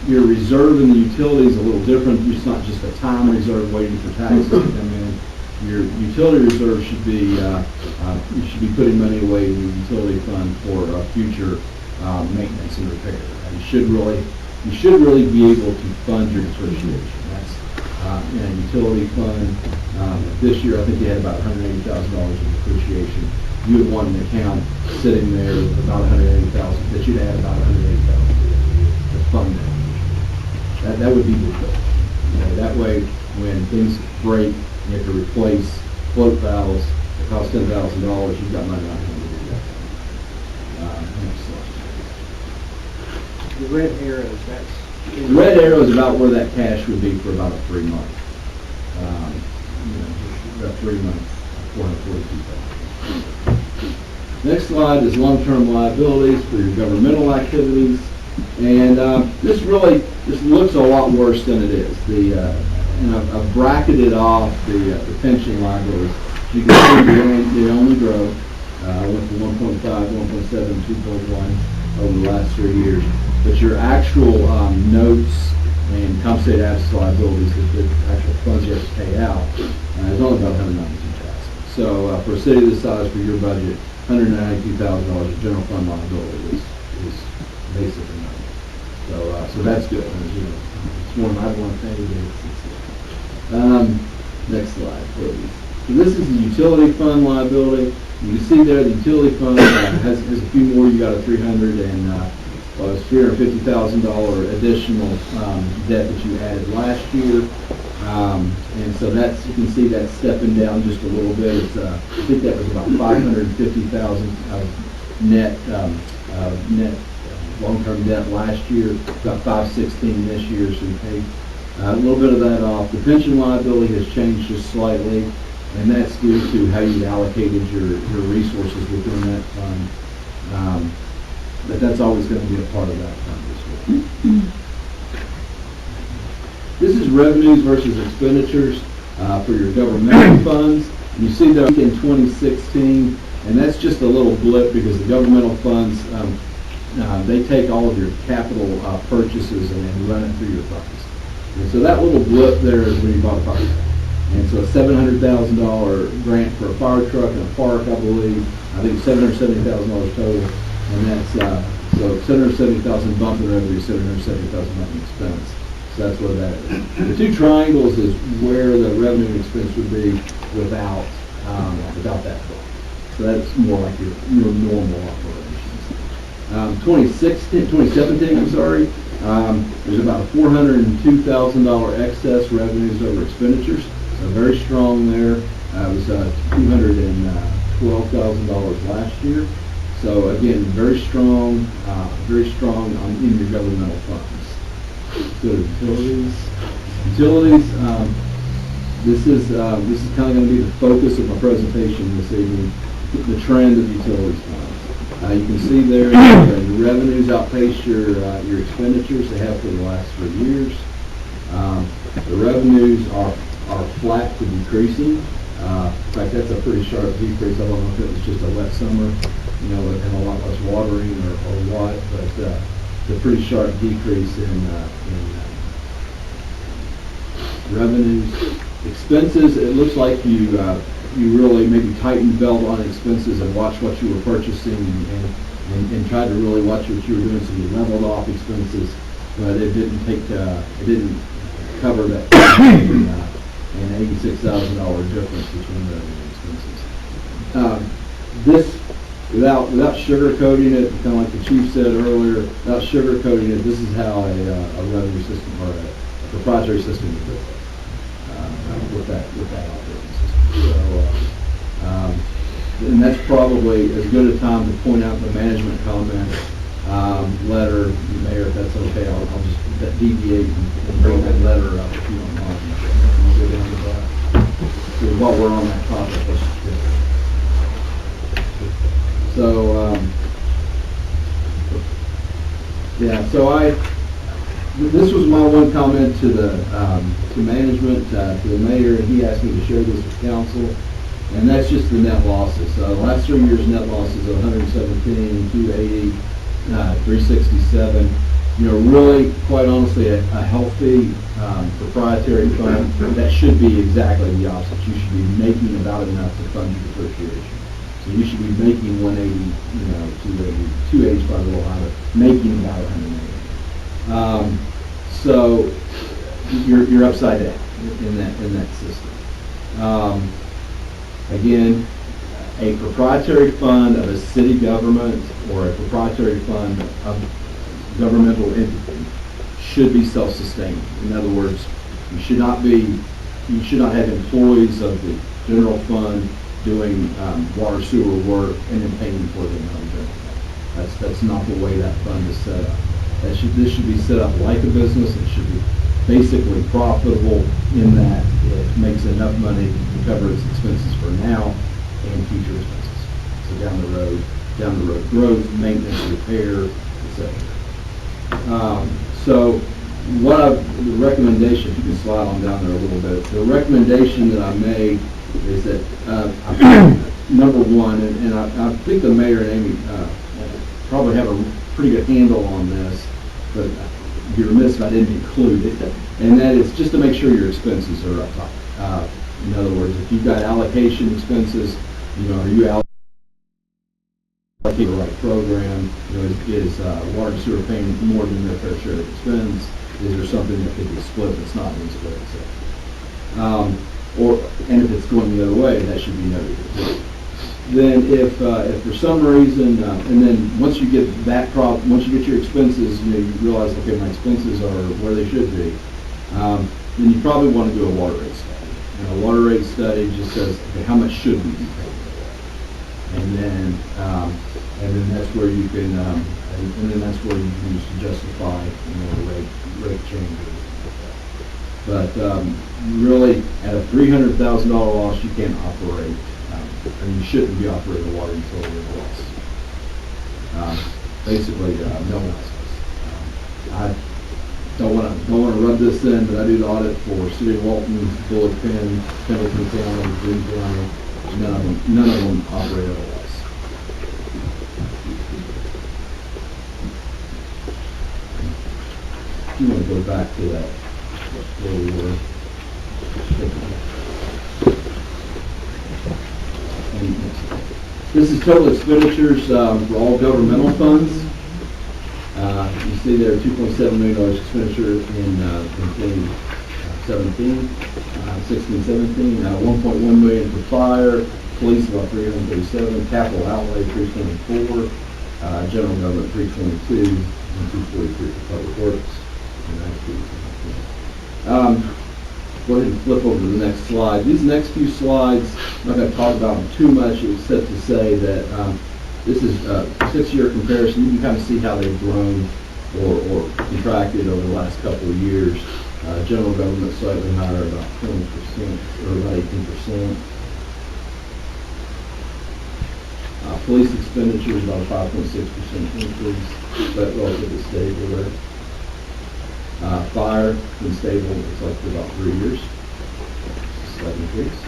Your reserve in the utility is a little different. It's not just a time reserve waiting for taxes to come in. Your utility reserve should be, you should be putting money away in your utility fund for future maintenance and repair. You should really be able to fund your depreciation. That's in a utility fund. This year, I think you had about $180,000 in depreciation. You would want an account sitting there with about $180,000, that you'd add about $180,000 to fund that. That would be the goal. That way, when things break, you have to replace float valves that cost $10,000, you've got money on hand to do that. Next slide. The red arrows, that's... The red arrow is about where that cash would be for about 3 months. About 3 months, $442,000. Next slide is long-term liabilities for your governmental activities. And this looks a lot worse than it is. And I've bracketed off the pension liabilities. You can see they only grow. Went from 1.5, 1.7, 2.1 over the last 3 years. But your actual notes and compensated assets liabilities, the actual funds you have to pay out, is only about $192,000. So for a city this size, for your budget, $192,000 of general fund liability is basically nothing. So that's good. It's more than I'd want to pay. Next slide, please. So this is the utility fund liability. You can see there the utility fund has a few more. You got a $350,000 additional debt that you added last year. And so you can see that's stepping down just a little bit. I think that was about $550,000 of net long-term debt last year, about $516 this year, so we paid a little bit of that off. The pension liability has changed just slightly, and that's due to how you allocated your resources within that fund. But that's always going to be a part of that fund as well. This is revenues versus expenditures for your governmental funds. And you see that in 2016, and that's just a little blip because the governmental funds, they take all of your capital purchases and run it through your funds. And so that little blip there is when you bought a fire truck. And so a $700,000 grant for a fire truck and a park, I believe. I think $770,000 total. And that's, so $770,000 bump in revenue, $770,000 bump in expense. So that's where that is. The two triangles is where the revenue and expense would be without that bump. So that's more like your normal operations. 2017, I'm sorry, there's about a $402,000 excess revenues over expenditures. So very strong there. It was $212,000 last year. So again, very strong in your governmental funds. So utilities. This is kind of going to be the focus of my presentation this evening. The trend of utilities funds. You can see there your revenues outpace your expenditures. They have for the last 3 years. The revenues are flat to decreasing. In fact, that's a pretty sharp decrease. I don't know if it was just a wet summer, and a lot less watering or what, but it's a pretty sharp decrease in revenues. Expenses, it looks like you really maybe tightened the belt on expenses and watched what you were purchasing and tried to really watch what you were doing, so you leveled off expenses, but it didn't cover that an $86,000 difference between revenue and expenses. This, without sugarcoating it, kind of like the chief said earlier, without sugarcoating it, this is how a revenue system or a proprietary system is built with that operating system. So, and that's probably as good a time to point out the management comments letter, Mayor, if that's okay, I'll just deviate and bring that letter up if you don't mind. We'll go down to that. So while we're on that topic, let's just do it. So, yeah, so this was my one comment to the, to management, to the mayor, and he asked me to share this with council, and that's just the net losses. The last 3 years' net losses of 117, 280, 367. You know, really, quite honestly, a healthy proprietary fund, that should be exactly the opposite. You should be making about enough to fund your depreciation. So you should be making 180, you know, 280 is probably a little higher, making about 180. So you're upside down in that system. Again, a proprietary fund of a city government or a proprietary fund of governmental entity should be self-sustaining. In other words, you should not have employees of the general fund doing water sewer work and then paying for them out of general fund. That's not the way that fund is set up. This should be set up like a business. It should be basically profitable in that it makes enough money to cover its expenses for now and future expenses. So down the road growth, maintenance, repair, etc. So the recommendation, if you can slide on down there a little bit, the recommendation that I made is that number one, and I think the mayor and Amy probably have a pretty good handle on this, but I'd be remiss if I didn't include it, and that is just to make sure your expenses are up top. In other words, if you've got allocation expenses, you know, are you allocating the right program? You know, is water and sewer paying more than their fair share of expense? Is there something that could be split that's not being split? And if it's going the other way, that should be noted. Then if for some reason, and then once you get once you get your expenses, you know, you realize, okay, my expenses are where they should be, then you probably want to do a water rate study. And a water rate study just says, okay, how much should we be paying? And then that's where you can, and then that's where you can use to justify, you know, the rate changes. But really, at a $300,000 loss, you can't operate, and you shouldn't be operating a water utility at a loss. Basically, no one else does. I don't want to rub this in, but I do the audit for City of Walton, Bullock Penn, Pendleton County, Boone County. None of them operate at a loss. If you want to go back to that, where we were. And this is total expenditures for all governmental funds. You see there $2.7 million expenditure in 2017, 16-17, 1.1 million for fire, police about 337, capital outlay 324, general government 322, and 243 for public works. Go ahead and flip over to the next slide. These next few slides, I'm not going to talk about them too much, except to say that this is a 6-year comparison. You can kind of see how they've grown or contracted over the last couple of years. General government slightly higher, about 20% or about 18%. Police expenditures about a 5.6% increase, but relatively stable there. Fire been stable, it's like for about 3 years, slight increase.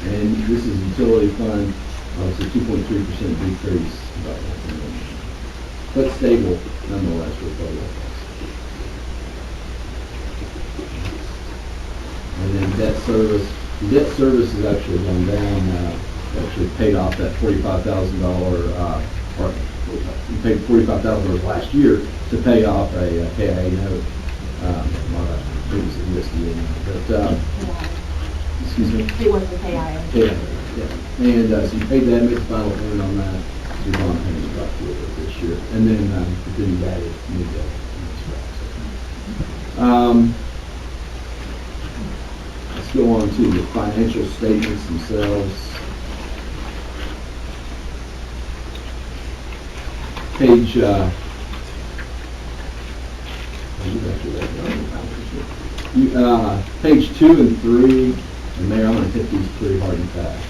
And this is utility fund, it's a 2.3% decrease, about 1 million. But stable nonetheless for public works. And then debt service. The debt service has actually gone down. Actually paid off that $45,000, or we paid $45,000 last year to pay off a KIA note. Previously USDA note. But excuse me. It was the KIA. Yeah. And so you paid that, made the final payment on that. So your bond payment's about $2 this year, and then you added new debt. Let's go on to the financial statements themselves. Page Page 2 and 3, and Mayor, I'm going to hit these pretty hard and fast.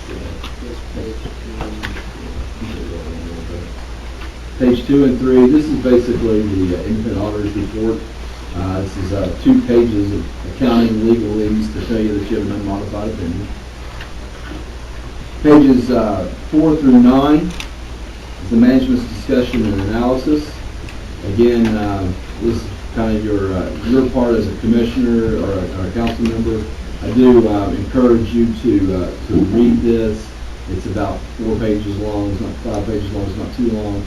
Page 2 and 3, this is basically the independent auditor's report. This is 2 pages of accounting and legalese to tell you that you have an unmodified opinion. Pages 4 through 9 is the management's discussion and analysis. Again, this is kind of your part as a commissioner or a council member. I do encourage you to read this. It's about 4 pages long. It's not 5 pages long. It's not too long,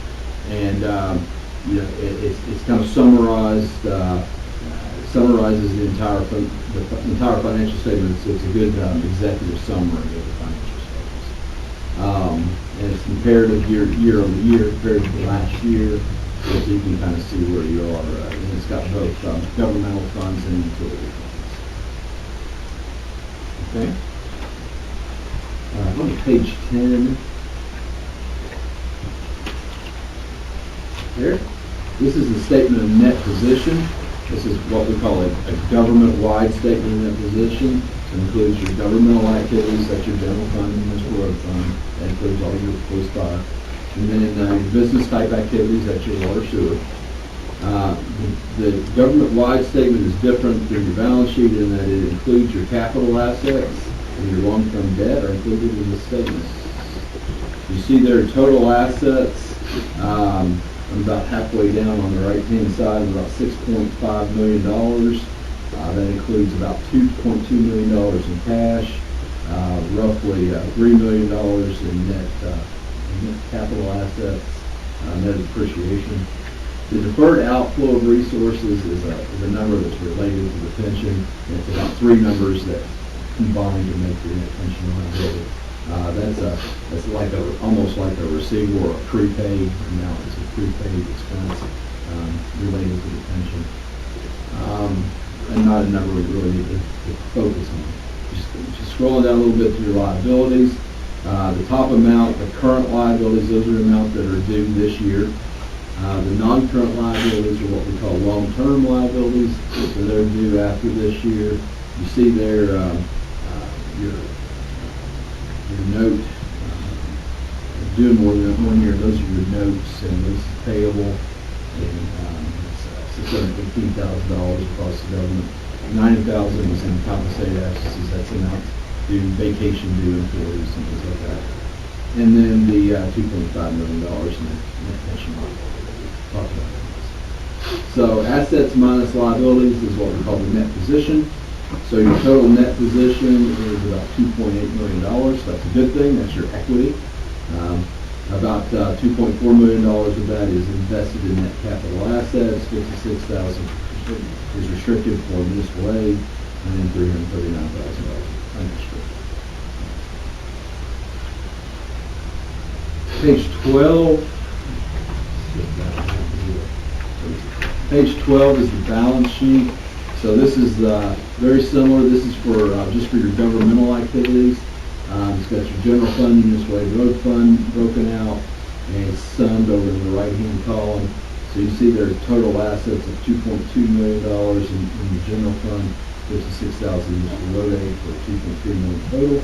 and it's kind of summarizes the entire financial statements. It's a good executive summary of the financial statements, and it's comparative year over year compared to last year. So you can kind of see where you are. And it's got both governmental funds and utility funds. Okay. All right, on to page 10. There. This is the statement of net position. This is what we call a government-wide statement of net position. It includes your governmental activities, that's your general fund and municipal road fund. That includes all your police fire. And then your business type activities, that's your water sewer. The government-wide statement is different than your balance sheet in that it includes your capital assets and your long-term debt are included in the statement. You see their total assets, I'm about halfway down on the right-hand side, about $6.5 million. That includes about $2.2 million in cash, roughly $3 million in net capital assets, net depreciation. The deferred outflow of resources is a number that's related to the pension. And it's about 3 numbers that combine to make your net pension liability. That's like almost like a receivable or a prepaid amount. It's a prepaid expense related to the pension, and not a number we really need to focus on. Just scrolling down a little bit to your liabilities. The top amount, the current liabilities, those are the amounts that are due this year. The non-current liabilities are what we call long-term liabilities, so they're due after this year. You see there your note due more than 1 year. Those are your notes and leases payable, and it's $615,000 across the government. $90,000 is in compensated absences. That's amount due vacation due employees and things like that. And then the $2.5 million in net pension liability. So assets minus liabilities is what we call the net position. So your total net position is about $2.8 million. That's a good thing. That's your equity. About $2.4 million of that is invested in net capital assets. $56,000 is restricted for municipal aid, and then $339,000 unrestricted. Page 12. Page 12 is the balance sheet. So this is very similar. This is for just for your governmental activities. It's got your general fund, municipal aid road fund broken out, and it's summed over in the right-hand column. So you see their total assets of $2.2 million in the general fund, $56,000 municipal road aid for $2.3 million total.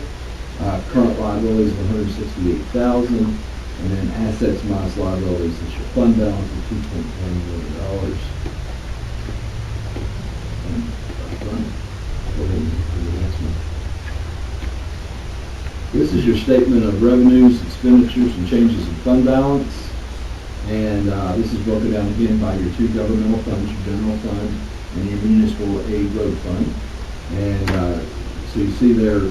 Current liabilities of $168,000, and then assets minus liabilities is your fund balance of $2.1 million. This is your statement of revenues, expenditures, and changes in fund balance. And this is broken down again by your 2 governmental funds, your general fund and your municipal aid road fund. And so you see there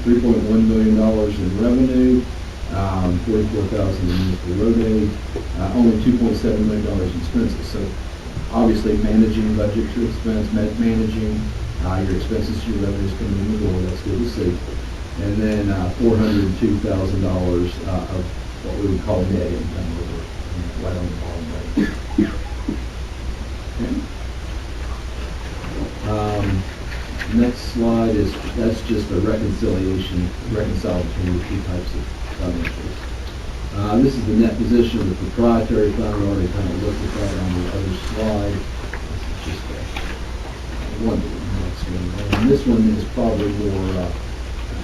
$3.1 million in revenue, $44,000 in municipal road aid, only $2.7 million in expenses. So obviously managing budget to expense, managing your expenses to your revenues coming in the door, that's good to see. And then $402,000 of what we would call net income over right on the bottom right. Okay. Next slide that's just a reconciliation, reconciled between the 2 types of financials. This is the net position of the proprietary fund. We already kind of looked at that on the other slide. This is just one next And this one is probably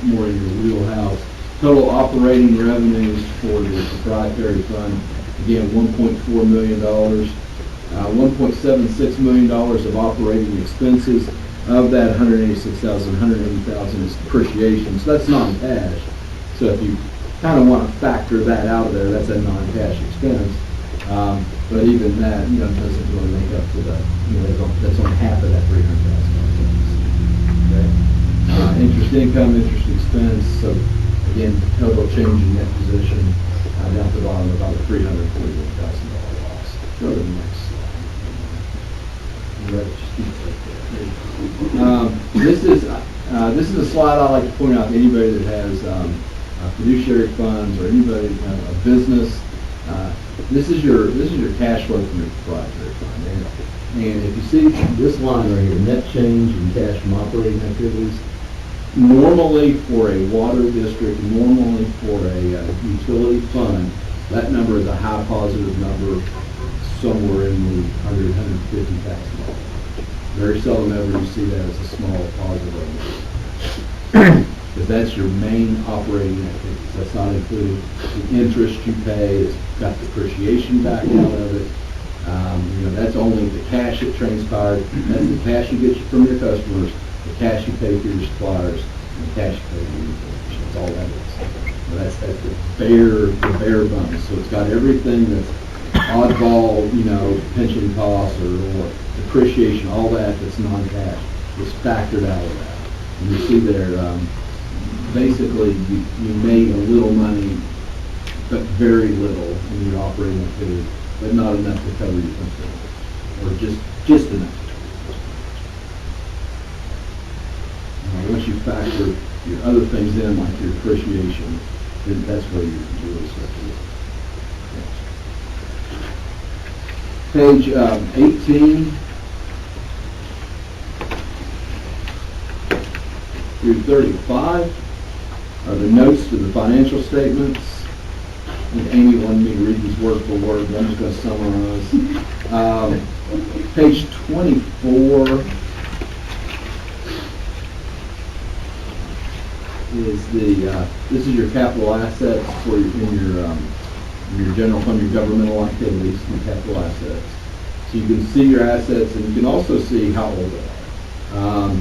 more in your wheelhouse. Total operating revenues for the proprietary fund, again, $1.4 million. $1.76 million of operating expenses. Of that, $180,000 is depreciation, so that's non-cash. So if you kind of want to factor that out of there, that's a non-cash expense. But even that, doesn't really make up to the, that's only half of that $300,000. Okay. Interest income, interest expense. So again, total change in net position down to the bottom, about a $341,000 loss. Go to the next slide. This is a slide I like to point out to anybody that has fiduciary funds or anybody a business. This is your cash flow from your proprietary fund, and if you see this line right here, net change in cash from operating activities. Normally for a water district, normally for a utility fund, that number is a high positive number, somewhere in the $150,000. Very seldom ever you see that as a small positive number. Because that's your main operating activities. That's not including the interest you pay. It's got depreciation back out of it. That's only the cash that transpired. That's the cash you get from your customers, the cash you pay for your suppliers, and the cash you pay for your employees. That's all that is. That's the bare bones. So it's got everything that's oddball, pension costs or depreciation, all that's non-cash. It's factored out of that. And you see there, basically you made a little money, but very little in your operating activity, but not enough to cover your principal, or just enough. Once you factor your other things in, like your depreciation, then that's where you really start to look. Page 18 through 35 are the notes to the financial statements. And Amy wanted me to read these word for word, but I'm just going to summarize. Page 24 is this is your capital assets for your general fund, your governmental activities, your capital assets. So you can see your assets, and you can also see how old they are.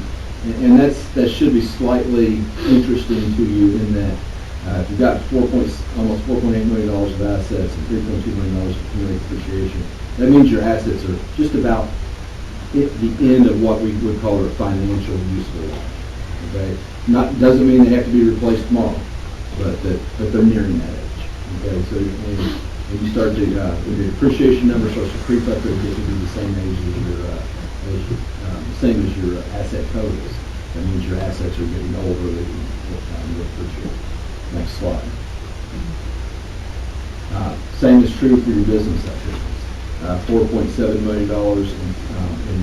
And that should be slightly interesting to you in that if you've got almost $4.8 million of assets and $3.2 million of accumulated depreciation, that means your assets are just about at the end of what we would call a financial useful life. Okay, doesn't mean they have to be replaced tomorrow, but they're nearing that age. Okay, so when you start to when your depreciation number starts to creep up, it'll get to be the same age as your asset totals. That means your assets are getting older than your depreciation. Next slide. Same is true for your business activities. $4.7 million in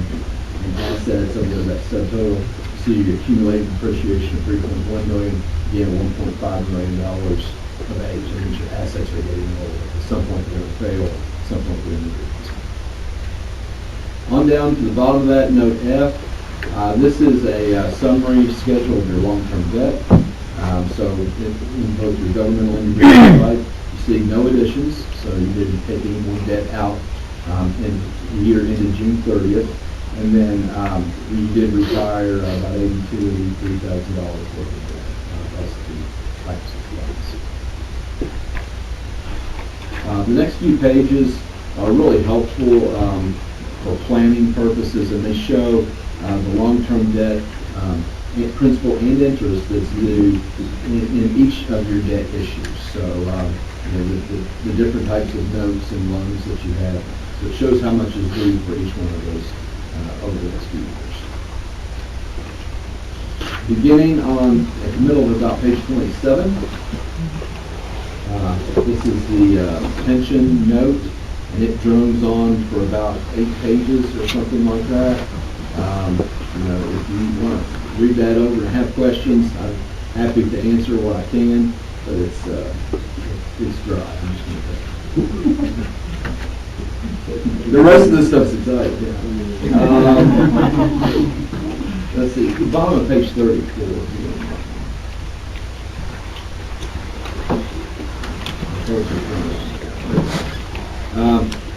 assets over that subtotal. See your accumulated depreciation of $3.1 million, again $1.5 million of age. That means your assets are getting older. At some point they're going to fail. At some point they're going to decrease. On down to the bottom of that, note F. This is a summary schedule of your long-term debt. So in both your governmental and your business life, you see no additions. So you didn't take any more debt out in the year ended June 30th. And then you did retire about $83,000 worth of debt. That's the types of loans. The next few pages are really helpful for planning purposes, and they show the long-term debt, principal and interest that's due in each of your debt issues. So the different types of notes and loans that you have. So it shows how much is due for each one of those over the next few years. Beginning at the middle of about page 27, this is the pension note, and it drones on for about 8 pages or something like that. If you want to read that over and have questions, I'm happy to answer what I can, but it's dry. I'm just going to the rest of this stuff's exciting. Yeah. let's see, the bottom of page 34.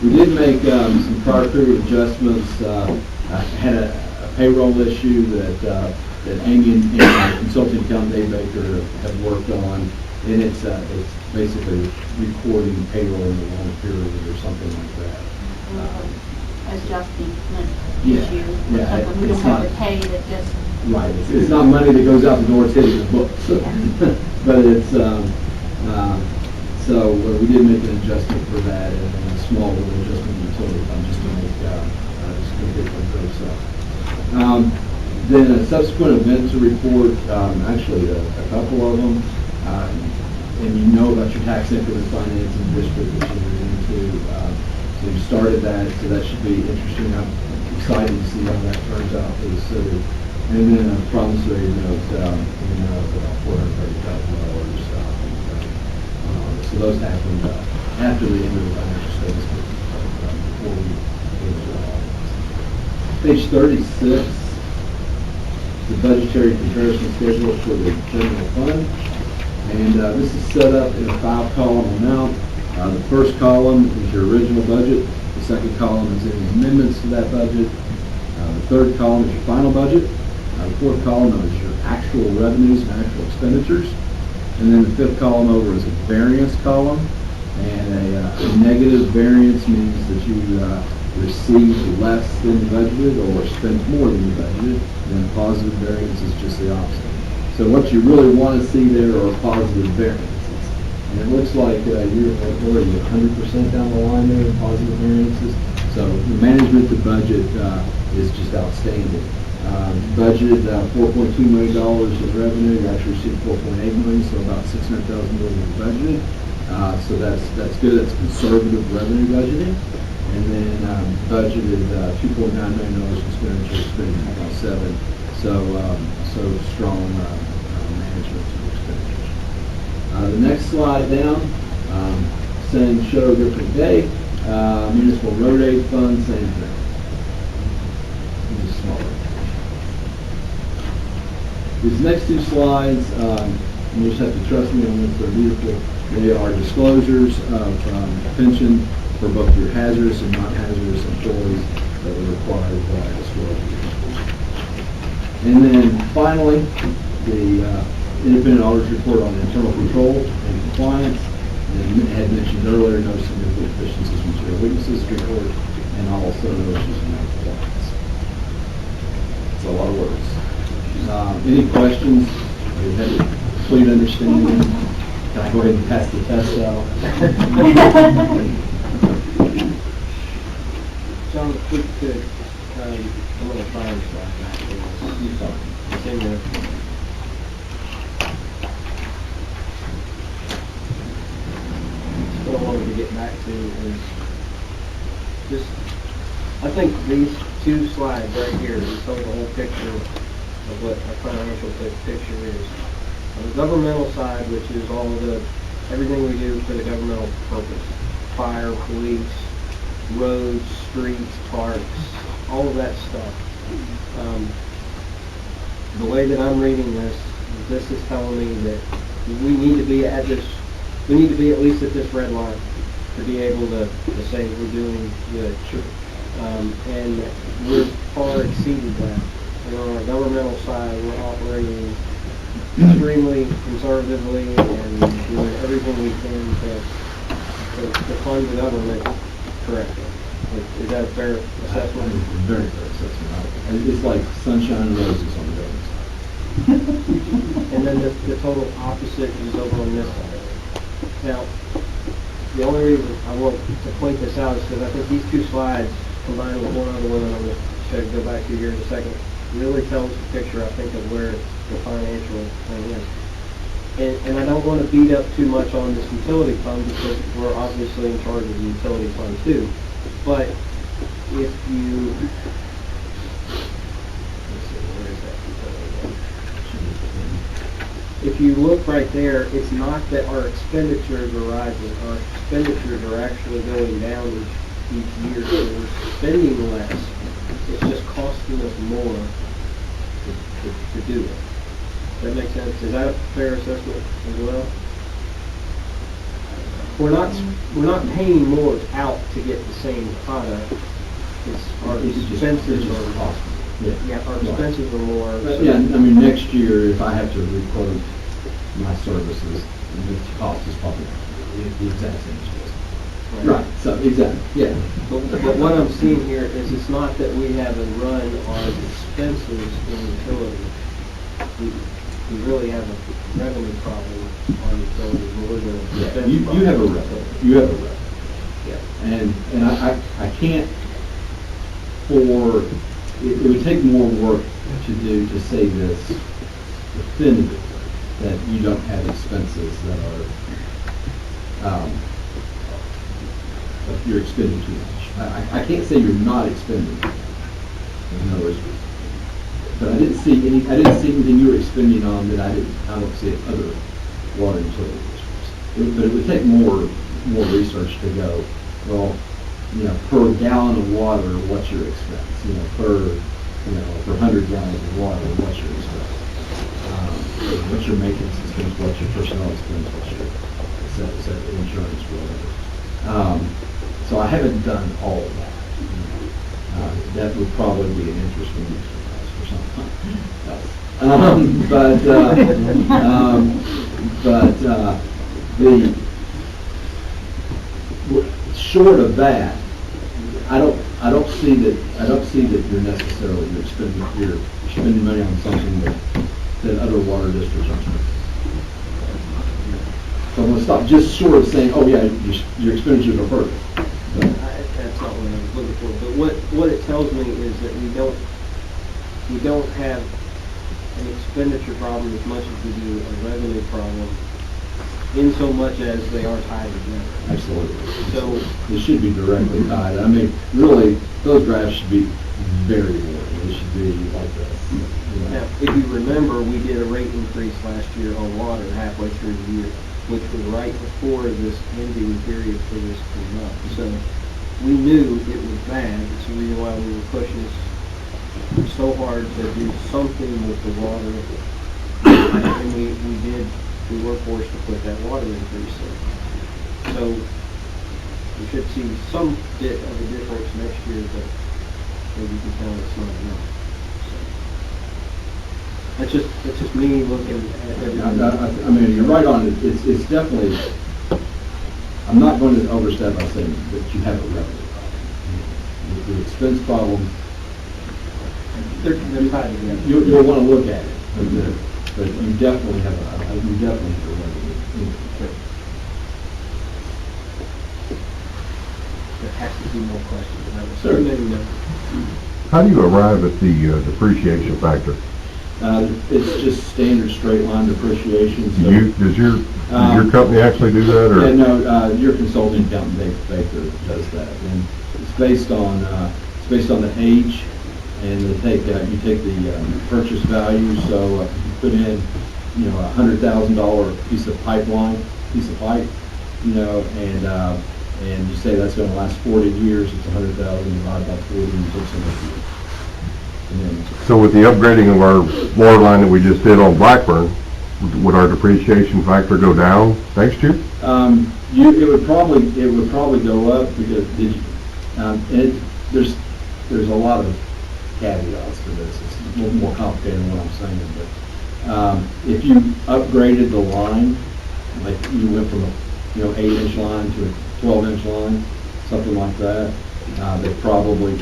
We did make some prior period adjustments. I had a payroll issue that Amy and our consulting account Dave Baker have worked on, and it's basically recording payroll in the long period or something like that. Adjusting Yeah, issue, yeah, something we don't it's have not- to pay, it just, Right, it's not money that goes out the door, it's hitting the books. But it's, so we did make an adjustment for that, and a small little adjustment in utility fund just to make, just to get one goes up. Then a subsequent event to report, actually a couple of them, and you know about your tax increment financing district that you're into. So you started that, so that should be interesting. I'm excited to see how that turns out for the city. And then a promissory note, about $430,000. So those happened after the end of the financial statements, before we came to August. Page 36, the budgetary comparison schedule for the general fund. And this is set up in a 5-column amount. The first column is your original budget. The second column is any amendments to that budget. The third column is your final budget. The fourth column is your actual revenues and actual expenditures. And then the fifth column over is a variance column. And a negative variance means that you received less than you budgeted or spent more than you budgeted. And then a positive variance is just the opposite. So what you really want to see there are positive variances. And it looks like you're already 100% down the line there in positive variances. So the management of the budget is just outstanding. Budgeted $4.2 million in revenue. You actually received $4.8 million, so about $600,000 more than budgeted. So that's good. That's conservative revenue budgeting. And then budgeted $2.9 million in expenditures, spending $2.7 million. So strong management of expenditures. The next slide down, same show, different day. Municipal road aid fund, same thing. Just smaller. These next two slides, you just have to trust me on this, they're beautiful. They are disclosures of pension for both your hazardous and non-hazardous employees that are required by disclosure. And then finally, the independent auditor's report on internal control and compliance. And I had mentioned earlier, no significant deficiencies, material weaknesses report, and also no issues in compliance. It's a lot of words. Any questions? You had a complete understanding. Can I go ahead and pass the test out? John, if we could, I'm going to find stuff. It's in there. What I wanted to get back to is just, I think these two slides right here, just show the whole picture of what our financial picture is. On the governmental side, which is all of everything we do for the governmental purpose, fire, police, roads, streets, parks, all of that stuff. The way that I'm reading this is telling me that we need to be at least at this red line to be able to say we're doing good. And we're far exceeded that. And on our governmental side, we're operating extremely conservatively and doing everything we can to fund the government correctly. Is that a fair assessment? Very fair assessment. It's like sunshine and roses on the government side. And then the total opposite is over on this side. Now, the only reason I want to point this out is because I think these two slides, combined with one other one, and I'm going to go back to here in a second, really tells the picture, I think, of where the financial thing is. And I don't want to beat up too much on this utility fund because we're obviously in charge of the utility fund too. But if you, let's see, where is that utility fund? If you look right there, it's not that our expenditures are rising. Our expenditures are actually going down each year. So we're spending less. It's just costing us more to do it. Does that make sense? Is that a fair assessment as well? We're not paying more out to get the same product. Our expenses are, yeah, our expenses are more. But yeah, I mean, next year, if I have to requote my services, the cost is probably the exact same as this. Right, so, exactly, yeah. But what I'm seeing here is it's not that we haven't run on expenses in utility. We really have a revenue problem on utility more than an Yeah, expense you problem. have a revenue, you have a revenue. Yeah. And I can't, it would take more work to do to say this definitively, that you don't have expenses that are, that you're expending too much. I can't say you're not expending. In other words, but I didn't see anything you were expending on that I don't see at other water utility districts. But it would take more research to go, well, per gallon of water, what's your expense? Per 100 gallons of water, what's your expense? What's your maintenance expense? What's your personnel expense? What's your insurance, whatever? So I haven't done all of that. That would probably be an interesting exercise for someone else. Short of that, I don't see that you're spending money on something that other water districts aren't spending. So I'm going to stop just short of saying, oh yeah, your expenditures are perfect. That's not what I was looking for. But what it tells me is that we don't have an expenditure problem as much as we do a revenue problem, in so much as they are tied together. Absolutely. So they should be directly tied. I mean, really, those graphs should be very boring. They should be like this. Now, if you remember, we did a rate increase last year on water halfway through the year, which was right before this ending period for this came up. So we knew it was bad. It's the reason why we were pushing so hard to do something with the water. And we were forced to put that water increase in. So we should see some bit of a difference next year, but maybe you can tell it's not enough. That's just me looking at everything. I mean, you're right on it. It's definitely, I'm not going to overstep by saying that you have a revenue problem. The expense problem, They're tied together. You'll want to look at it, but you definitely have a revenue. There has to be more questions. I was Sure. How do you arrive at the depreciation factor? It's just standard straight line depreciation. So, Does your company actually do that, or? Yeah, no, your consulting accountant, Dave Baker, does that, and it's based on the age, and you take the purchase value. So you put in, $100,000 piece of pipe, and you say that's going to last 40 years. It's 100,000 divided by 40, and you take so much years. So with the upgrading of our water line that we just did on Blackburn, would our depreciation factor go down next year? It would probably go up because there's a lot of caveats to this. It's a little more complicated than what I'm saying, but if you upgraded the line, like you went from a 8-inch line to a 12-inch line, something like that, they probably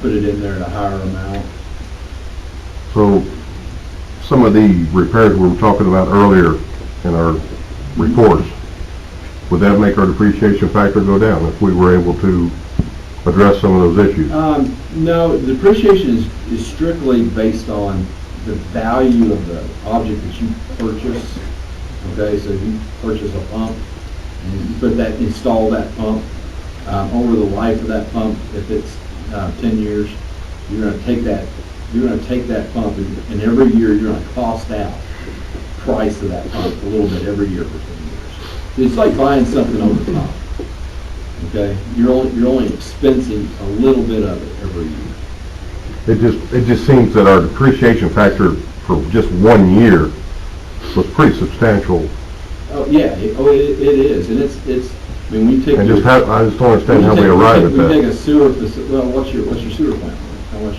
put it in there at a higher amount. So some of the repairs we were talking about earlier in our reports, would that make our depreciation factor go down if we were able to address some of those issues? No, the depreciation is strictly based on the value of the object that you purchase. Okay, so you purchase a pump and you install that pump. Over the life of that pump, if it's 10 years, you're going to take that pump and every year you're going to cost out the price of that pump a little bit every year for 10 years. It's like buying something over the top. Okay, you're only expensing a little bit of it every year. it just seems that our depreciation factor for just 1 year was pretty substantial. Oh, yeah, it is, and it's, I mean, we take. I just don't understand how we arrive at We take that. a sewer, well, what's your sewer plant? How much?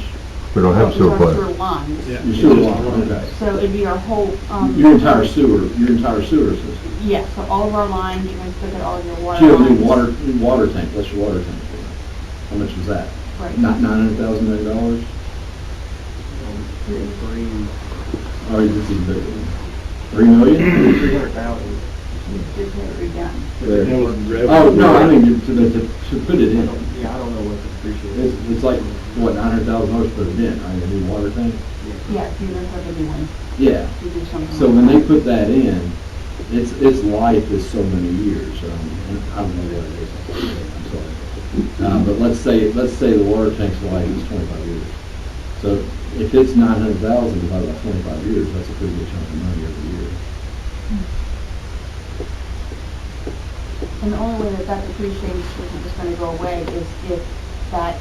We don't have sewer Our plant. sewer lines. Your sewer line, okay. So it'd be our whole, Your entire sewer system. yeah, so all of our lines, you're gonna look at all of your water So you have a lines. new water tank, what's your water tank for? How much was that? Right. Not $900,000? Or is this even bigger? $3 million? 300,000. Just have it redone. That was revenue. Oh, no, I mean, to put it in. Yeah, I don't know what the depreciation. It's like, what, $900,000 to put it in, right, a new water tank? Yeah, if you're gonna put a new one, Yeah. you do something. So like when they that. put that in, its life is so many years, and I don't know what it is, I'm sorry. But let's say the water tank's life is 25 years. So if it's 900,000 divided by 25 years, that's a pretty good chunk of money every year. And the only way that that depreciation isn't just gonna go away is if that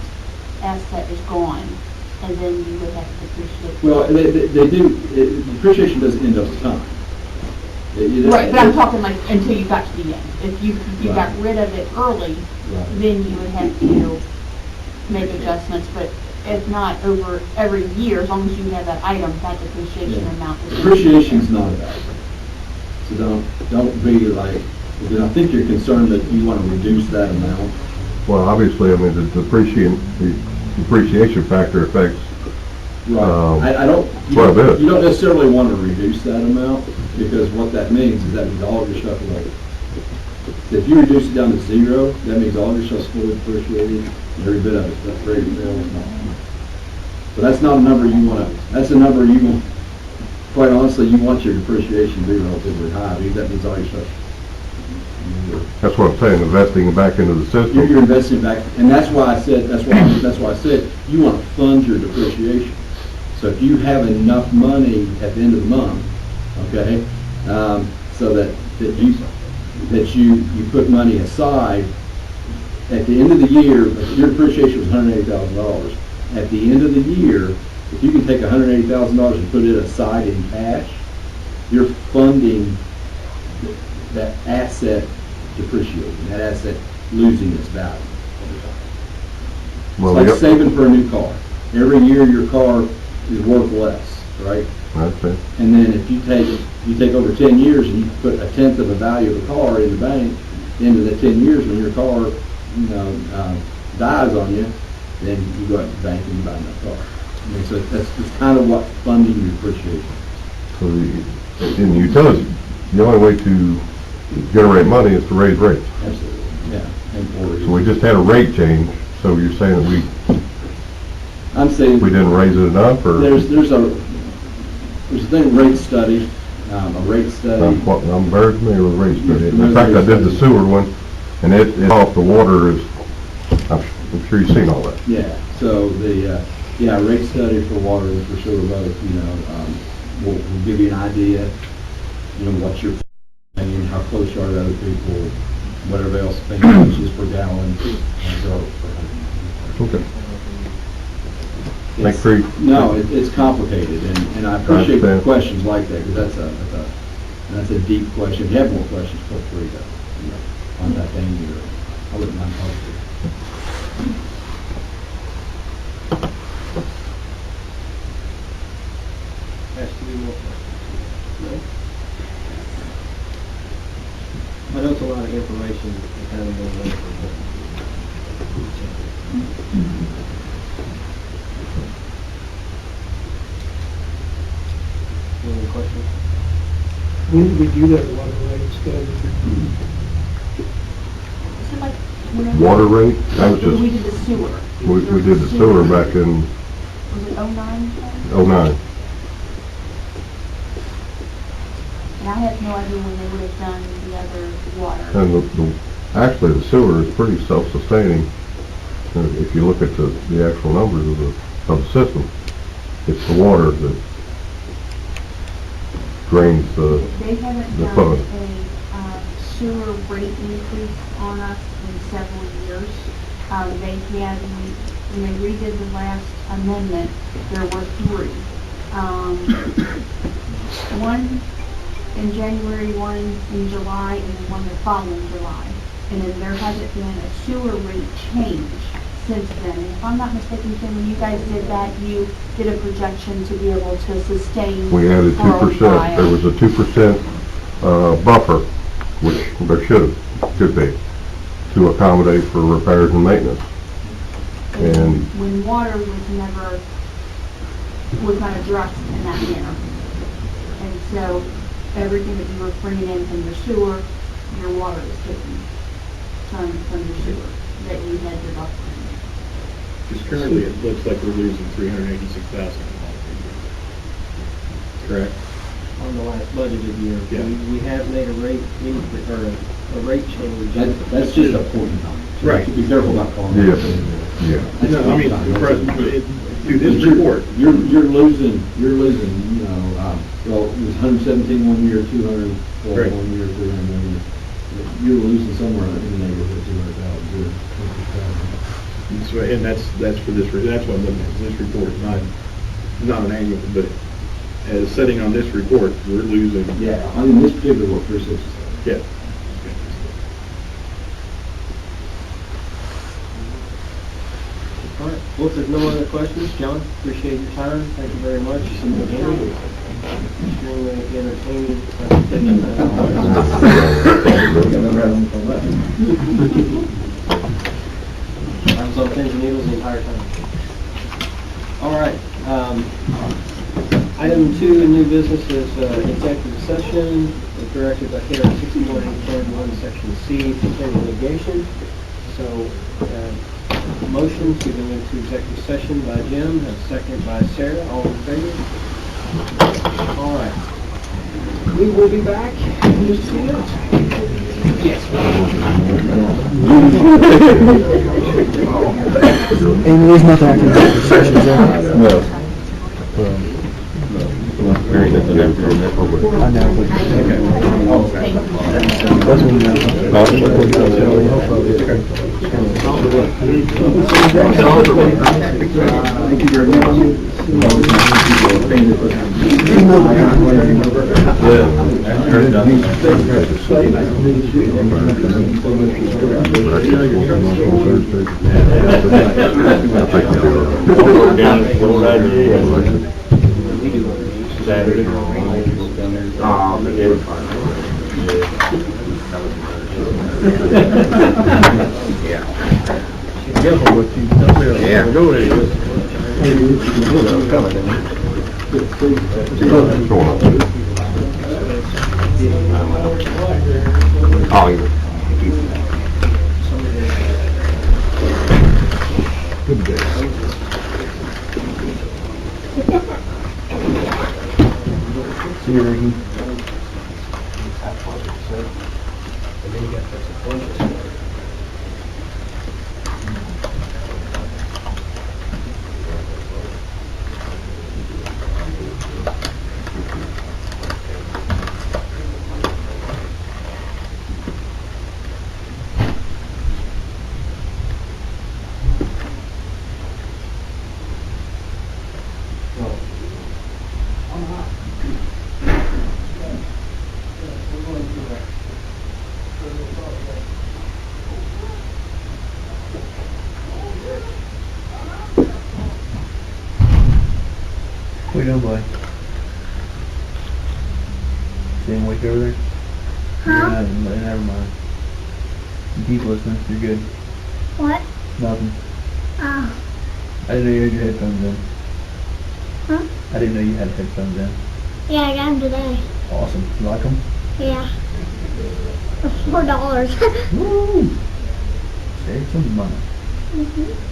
asset is gone, and then you would have to depreciate. Well, they do, depreciation doesn't end over time. Right, but I'm talking like until you got to the end. If you got Right. rid of it early, Right. then you would have to make adjustments, but if not over every year, as long as you have that item, that depreciation Yeah. amount is. Depreciation's not a bad thing. So don't be like, because I think you're concerned that you want to reduce that amount. Well, obviously, I mean, the depreciation factor affects, I don't, quite a bit. you don't necessarily want to reduce that amount, because what that means is that means all of your stuff is like, if you reduce it down to zero, that means all of your stuff's fully depreciated, and every bit of it, that's great, but that's not a number you want to, that's a number you want, quite honestly, you want your depreciation to be relatively high, because that means all your stuff. that's what I'm saying, investing back into the You're system. investing back, and that's why I said you want to fund your depreciation. So if you have enough money at the end of the month, okay, so that you put money aside, at the end of the year, if your depreciation was $180,000. At the end of the year, if you can take $180,000 and put it aside in cash, you're funding that asset depreciating, that asset losing its value over time. Well, It's like saving for a new car. Every year your car is worth less, right? That's it. And then if you take over 10 years and you put a tenth of the value of the car in the bank, at the end of the 10 years when your car, dies on you, then you go out to the bank and you buy another car. I mean, so that's kind of what funding your depreciation. So in the utilities, the only way to generate money is to raise rates. Absolutely, yeah. So we just had a rate change, so you're saying that I'm saying. we didn't raise it enough, or? There's a thing, rate study, a rate study. I'm very familiar with rate study. In fact, I did the sewer one, and it off the water is, I'm sure you've seen all that. Yeah, so rate study for water and for sewer both, will give you an idea, what you're paying, how close you are to other people, whatever else things is per gallon. Okay. Thanks for No, it's complicated, and I appreciate understand. questions like that, because that's a deep question. If you have more questions, feel free to, contact Amy, or I wouldn't mind talking to you. Has to be more questions. No? I know it's a lot of information to kind of go over, but. Any questions? When did we do that water rate study? So like, whenever. water rate. That was We just, did the sewer. we did the sewer back in Was it '09? '09. And I have no idea when they would have done the other water. And actually, the sewer is pretty self-sustaining. If you look at the actual numbers of the system, it's the water that drains They haven't the done fund. a sewer rate increase on us in several years. They had, when they redid the last amendment, there were three. One in January, one in July, and then one the following July. And then there hasn't been a sewer rate change since then. And if I'm not mistaken, Tim, when you guys did that, you did a projection to be able to sustain. We added for a 2%. while. There was a 2% buffer, which there should be, to accommodate for repairs and maintenance. And When water was not addressed in that manner. And so everything that you were bringing in from your sewer, your water is taken from your sewer that you had your buffer in. Because currently it looks like we're losing $386,000. Correct? On the last budgeted year. Yeah. We have made a rate increase, or a rate change. That's just a point in time. Right. So be careful about calling it. Yes. Yeah. That's No, I mean, point in time. through this report, You're losing, you know, well, it was 117 one year, 200 Right. one year, 300 million. You're losing somewhere in the neighborhood of 200,000. and that's for this, that's what I'm looking at, this report, not an annual, but as sitting on this report, we're losing. Yeah, I mean, this particular one, 367. Yeah. All right, well, if there's no other questions, John, appreciate your time, thank you very much. Extremely entertaining presentation. I was on pins and needles the entire time. All right, item 2, new business is executive session, directed by KR 61.1, section C, containing litigation. So, motion to go into executive session by Jim, and second by Sarah. All in favor? All right. We will be back in just a few minutes. Yes. And there's nothing I can do for sessions there. No. I know, but. That's when Thank you very Saturday. Careful what you tell me. Yeah. Go ahead. Oh, yeah. Good day. See you, Ricky. What you doing, boy? Didn't wake over there? Huh? Never mind. Keep listening, you're good. What? Nothing. Oh. I didn't know you had your headphones in. Huh? I didn't know you had headphones in. Yeah, I got them today. Awesome. You like them? Yeah. For $4. Woo! Save some money. Mm-hmm.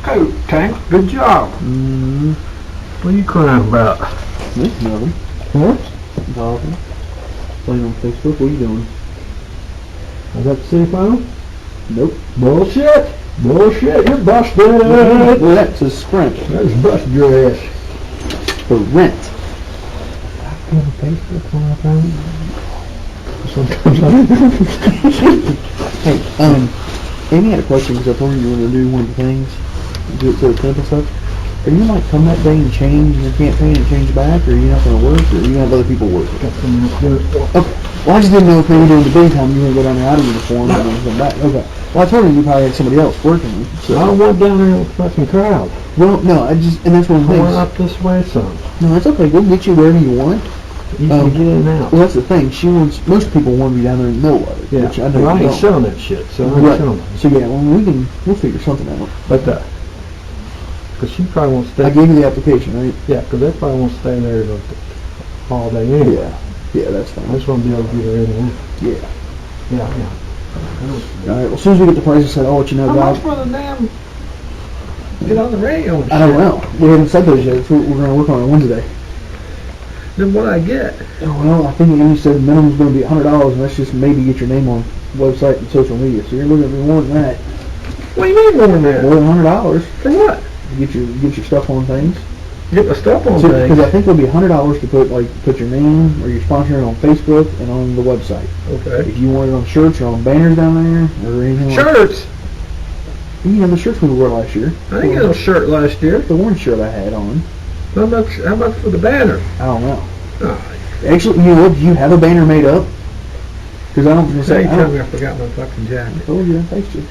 Hey, Tank, good job. Mm-hmm. What are you crying about? Nothing. What? Nothing. Playing on Facebook. What are you doing? Is that the city phone? Nope. Bullshit. Bullshit, you're busted. Well, that's a Sprint. That's busted your ass. For rent. You have a Facebook on my phone? Sometimes I Hey, Amy had a question because I told her you were going to do one of the things, do it to the temp and stuff. Are you like come that day and change your campaign and change back, or are you not going to work, or are you going to have other people work? Okay. Well, I just didn't know if maybe during the daytime you were going to go down there out of uniform and then come back. Okay. Well, I told her you probably had somebody else working. So. I don't want down there with the fucking crowd. Well, no, and that's one of the I things. want up this way some. No, that's okay. We'll get you wherever you want. You can get in and out. Well, that's the thing. Most people want to be down there in the middle of it. Yeah, Which I know well, I you ain't don't. selling that shit, so I ain't Right. selling it. So yeah, well, we'll figure something out. But, because she probably won't stay. I gave you the application, right? Yeah, because they probably won't stay there all day anyway. Yeah. Yeah, that's I fine. just want to be able to get her in and out. Yeah. Yeah. All right. Well, as soon as we get the prices set, I'll let you know. How Bob. much for the damn get on the radio and shit? I don't know. We haven't said those yet. That's what we're going to work on Wednesday. Then what I get? Oh, well, I think you said the minimum's going to be $100, and that's just maybe get your name on website and social media. So you're looking at more than that. What do you mean more than that? More than $100 For what? to get your stuff on things. Get my stuff on Because things. I think it'll be $100 to put your name or your sponsor on Facebook and on the website. Okay. If you want it on shirts or on banners down there or anything like Shirts. You know the shirts we wore last year. I didn't get no shirt last year. The orange shirt I had on. How much for the banner? I don't know. Oh, Actually, you know what? Do you have a banner made up? Because I don't say you I tell me don't. I forgot my fucking jacket. Oh yeah, thanks you.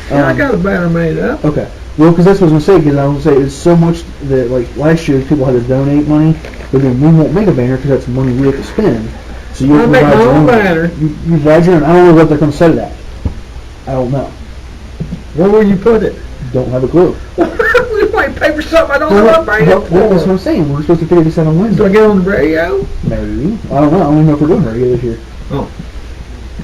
Yeah, I got a banner made up. Okay. Well, because that's what I was going to say, because I was going to say it's so much that, like, last year people had to donate money, but then we won't make a banner because that's money we have to spend. So you I have to make my provide your own own banner. You provide your own. I don't know what they're going to set it at. I don't know. Where will you put it? Don't have a clue. You might pay for something I don't know what I'm paying That's what for. I'm saying. We're supposed to figure this out on Do Wednesday. I get on the radio? Maybe. I don't know. I don't even know if we're doing radio this year. Oh.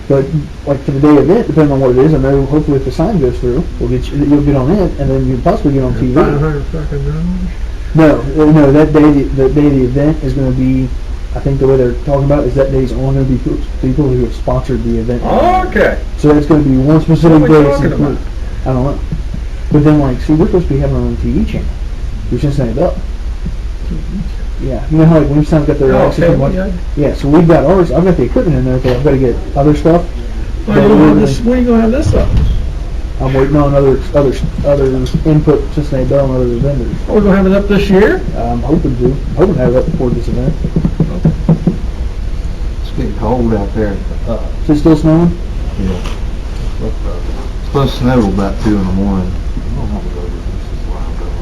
But like for the day event, depending on what it is, I know hopefully if the sign goes through, you'll get on it, and then you possibly get on TV. $500 fucking dollars. No, that day the event is going to be. I think the way they're talking about it is that day is only going to be people who have sponsored the event. Okay. So it's going to be one specific What are we day. talking about? I don't know. But then like, see, we're supposed to be having our own TV channel. We just signed up. Yeah, you know how like Williamstown's got their access and what? Yeah, so we've got ours. I've got the equipment in there, but I've got to get other stuff. When are you going to have this up? I'm waiting on other input to Cincinnati Bell and other vendors. Oh, we're going to have it up this year? I'm hoping to. Hoping to have it up before this event. It's getting cold out there. Is it still snowing? Yeah. It's supposed to snow about 2 in the morning. I don't have to go to this is why I'm going.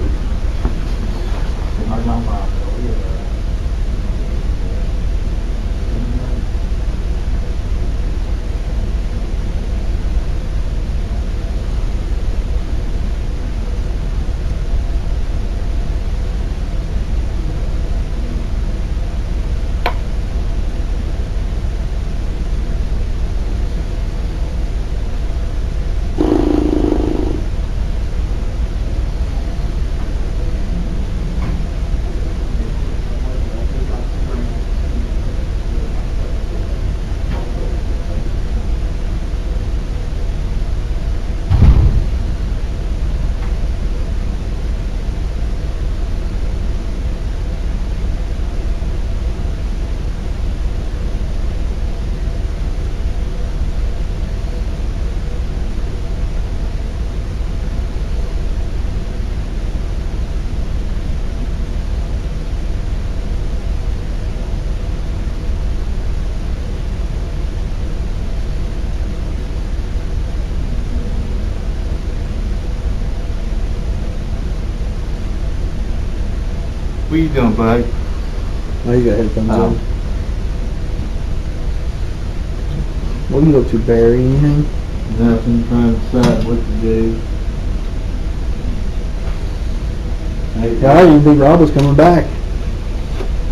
What are you doing, bud? Oh, you got headphones Oh. on. What do you look to, Barry? Anything? Nothing, trying to decide what to do. Yeah, I didn't think Rob was coming back.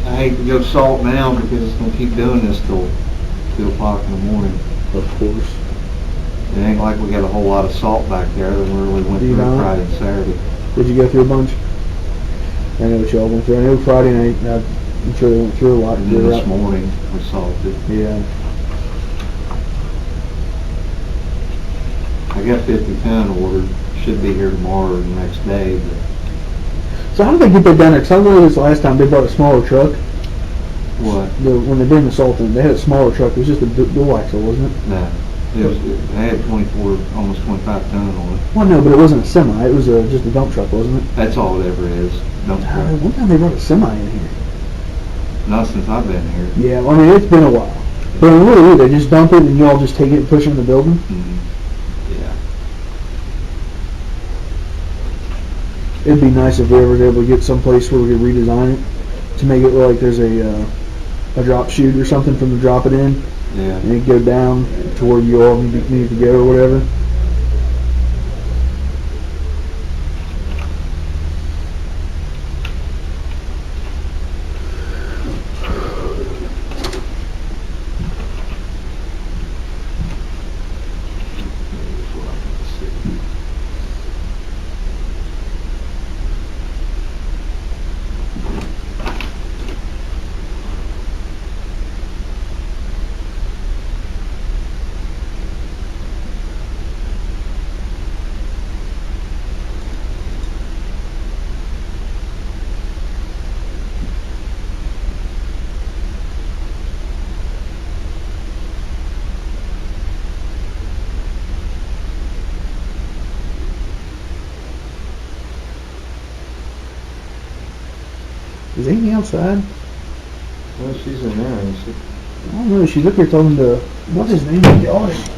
I hate to go salt now because it's going to keep doing this till 2 o'clock in the morning. Of course. It ain't like we got a whole lot of salt back there that we really went You through don't? Friday and Saturday. Did you go through a bunch? I know what y'all went through. I know Friday night, I'm sure they went through a lot. And then this morning, we salted. Yeah. I got 50 ton ordered, should be here tomorrow or the next day, but So how did they get that down there? 'Cause I know this last time they brought a smaller truck. what? When they bring the salt in, they had a smaller truck. It was just a dual axle, wasn't it? No. It had 24, almost 25 ton on it. Well, no, but it wasn't a semi. It was just a dump truck, wasn't it? That's all it ever is, dump truck. One time they brought a semi in here. Not since I've been here. Yeah, well, I mean, it's been a while. But I mean, what do they just dump it and you all just take it and push it in the building? Yeah. It'd be nice if we ever were able to get someplace where we could redesign it to make it look like there's a drop chute or something from the drop it in, Yeah. and it go down to where you all need to go or whatever. Is Amy outside? Well, she's in there, and she, I don't know. She's up here talking to, what's his name? The artist.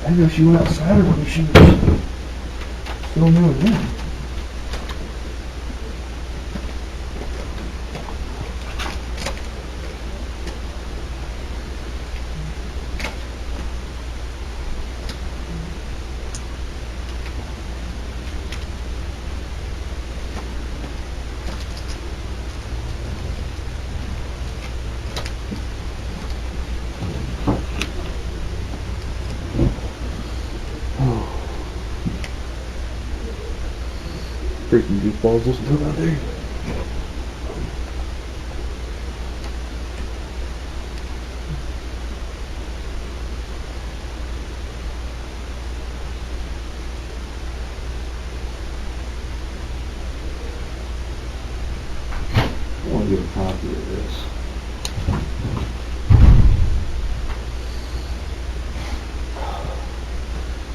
I didn't know if she went outside or whether she was still in there with him. Freaking goofballs listen to it out there. I want to get a copy of this.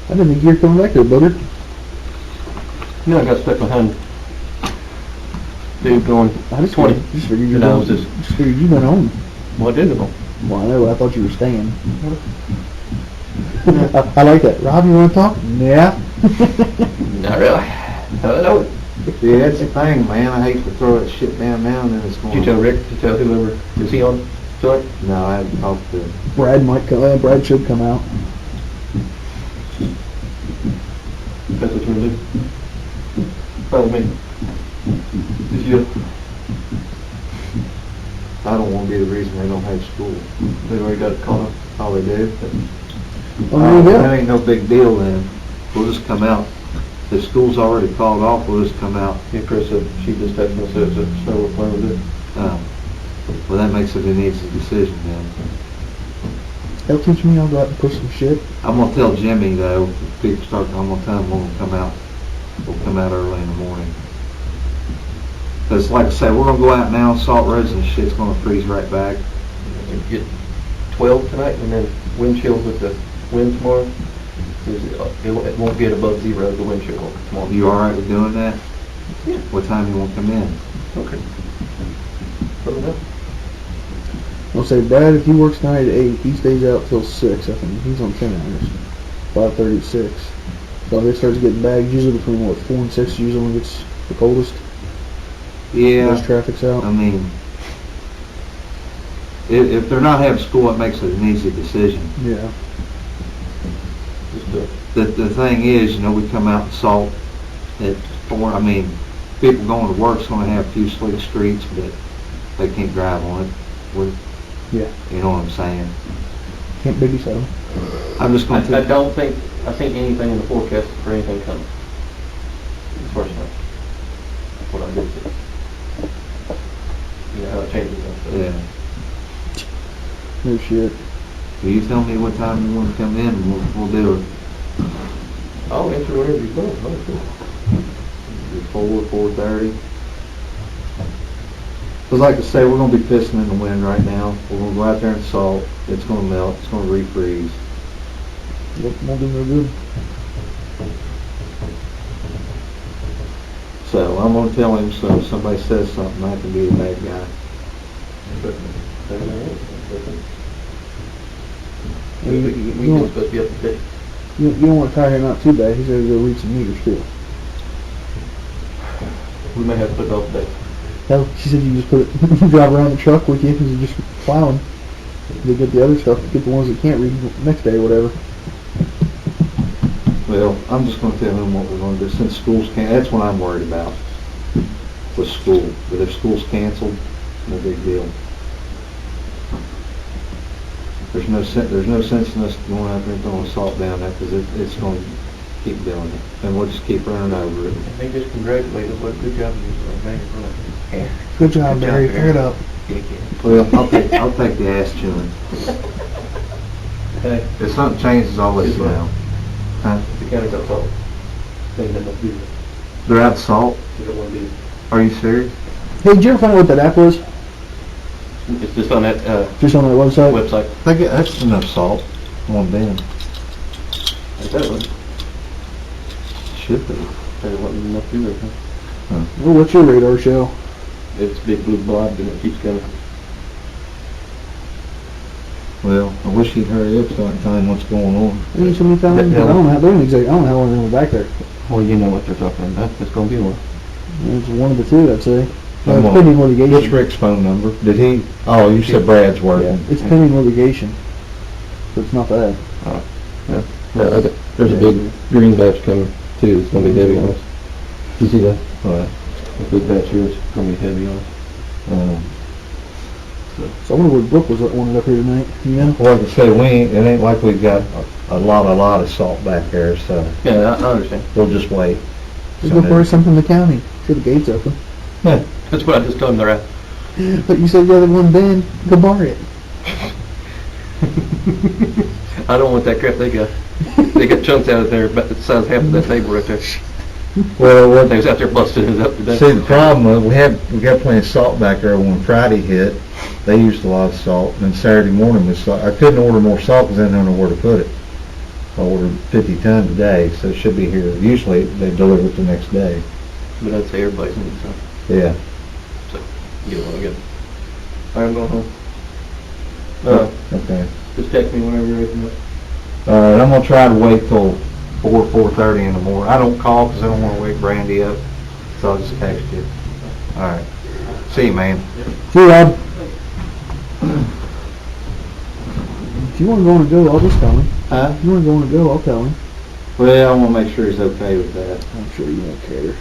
I didn't think you were coming back there, brother. No, I got stuck behind dude going I just 20. Just figured you And I were was going. just- Just figured you went home. Well, I did go. Well, I know. I thought you were staying. I like that. Rob, you want to talk? Yeah. Not really. No. See, that's the thing, man, I hate to throw that shit down now and then it's going. Did you tell Rick? Did you tell whoever? Is he on site? No, I hadn't talked to him. Brad might come. Brad should come out. That's what you want to do? Follow me. Did you? I don't want to be the reason they don't have school. They already got it called up. Oh, they do? Well, there you go. That ain't no big deal then. We'll just come out. The school's already called off, we'll just come out. Yeah, Chris said, she just texted me and said it's a snow requirement to do. Well, that makes it an easy decision then. They'll teach me. I'll go out and push some shit. I'm gonna tell Jimmy though, if people start, I'm gonna tell him we'll come out. We'll come out early in the morning. Cause like I say, we're gonna go out now, salt roads and shit's gonna freeze right back. Get 12 tonight and then wind chill with the wind tomorrow. It won't get above 0, the wind chill tomorrow. You alright with doing that? Yeah. What time you wanna come in? Okay. Let me know. I'll say, Brad, if he works tonight at 8, he stays out till 6, I think. He's on 10 hours. 5:30 to 6. So if it starts getting bad, usually between, 4 and 6 is usually when it gets the coldest. Yeah. Most traffic's out. I mean, if they're not having school, it makes it an easy decision. Yeah. The thing is, we come out and salt at 4, I mean, people going to work's gonna have a few slick streets, but they can't drive on it. Yeah. You know what I'm saying? Can't babysit them. I'm just gonna I think anything in the forecast for anything coming. As far as I know. to do it. You know how it changes and stuff. Yeah. No shit. Will you tell me what time you want to come in, and we'll do it. I'll answer whatever you want. Oh, cool. 4:30. Cause like I say, we're gonna be pissing in the wind right now. We're gonna go out there and salt. It's gonna melt. It's gonna refreeze. Won't do no good. So I'm gonna tell him, so if somebody says something, I can be the bad guy. We can supposed to be up to date. You don't want to tie her not too bad. He's got to go read some meters too. We may have to put it up to date. Hell, she said you just put it, drive around the truck with you because you just plowing. They get the other stuff, get the ones that can't read next day or whatever. Well, I'm just gonna tell him what we're gonna do, since schools can't, that's what I'm worried about, with school. But if school's canceled, no big deal. There's no sense in us going out there and throwing salt down that, because it's gonna keep doing it, and we'll just keep running over it. They just congratulate us. What a good job you did, man. Yeah. Good job, Barry. Pick it up. Well, I'll take the ass chewing. Hey, If something changes, I'll let you know. Huh? the county's up salt. They must be. They're out of salt? They don't want to be. Are you serious? Hey, did you ever find out what that app was? It's just on that Just on that website? website. That's enough salt, one bin. Like that one. Should be. There wasn't enough to it. Huh? Well, what's your radar show? It's a big blue blob and it keeps coming. Well, I wish he'd hurry up so I can tell him what's going on. I mean, so many times, I don't know how they're exactly. I don't know how long they were back there. Well, you know what they're talking about. It's going to be one. It's one of the two, I'd say. Come It's on. pending litigation. What's Rick's phone number? Did he? Oh, you said Brad's working. Yeah, it's pending litigation. So it's not bad. Yeah, there's a big green batch coming too. It's going to be heavy on us. You see that? What? The big batch here is going to be heavy on us. So I wonder what Brooke was wanted up here tonight, you know? Well, like I say, it ain't like we've got a lot of salt back there, so Yeah, I understand. we'll just wait. Just go borrow some from the county. See the gate's open. That's what I just told them they're at. But you said you had one bin, go borrow it. I don't want that crap they got. They got chunks out of there about the size of half of that table right there. Well, They was out there busting it up today. see, the problem was, we got plenty of salt back there when Friday hit. They used a lot of salt, and then Saturday morning was salt. I couldn't order more salt because I didn't know where to put it. I ordered 50 ton today, so it should be here. Usually, they deliver it the next day. But I'd say everybody's needs some. Yeah. So, get one again. I'm going home. Okay. Just text me whenever you're ready to know. All right, I'm gonna try to wait till 4:30 in the morning. I don't call because I don't want to wake Brandy up, so I'll just text you. All right. See you, man. See you, Rob. If you want to go on a go, I'll just tell him. Huh? If you want to go on a go, I'll tell him. Well, I want to make sure he's okay with that. I'm sure you won't care.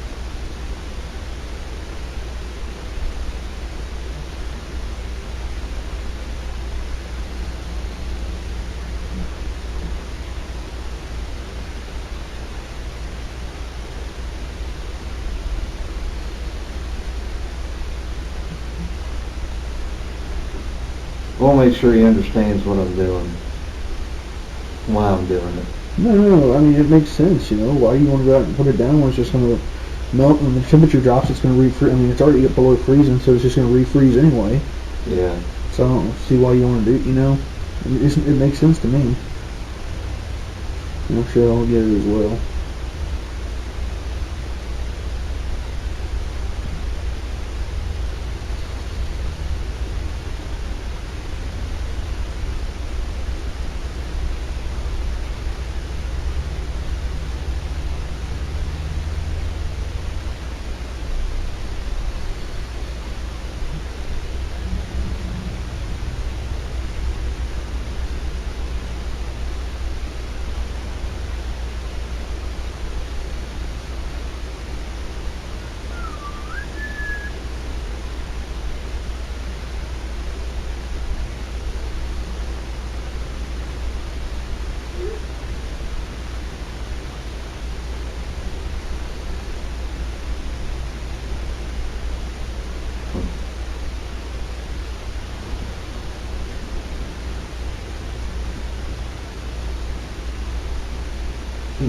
I want to make sure he understands what I'm doing, why I'm doing it. No, I mean, it makes sense, you know. Why you want to go out and put it down when it's just going to melt? When the temperature drops, it's going to refreeze. I mean, it's already below freezing, so it's just going to refreeze anyway. Yeah. So I don't see why you want to do, you know. It makes sense to me. And I'm sure I'll get it as well.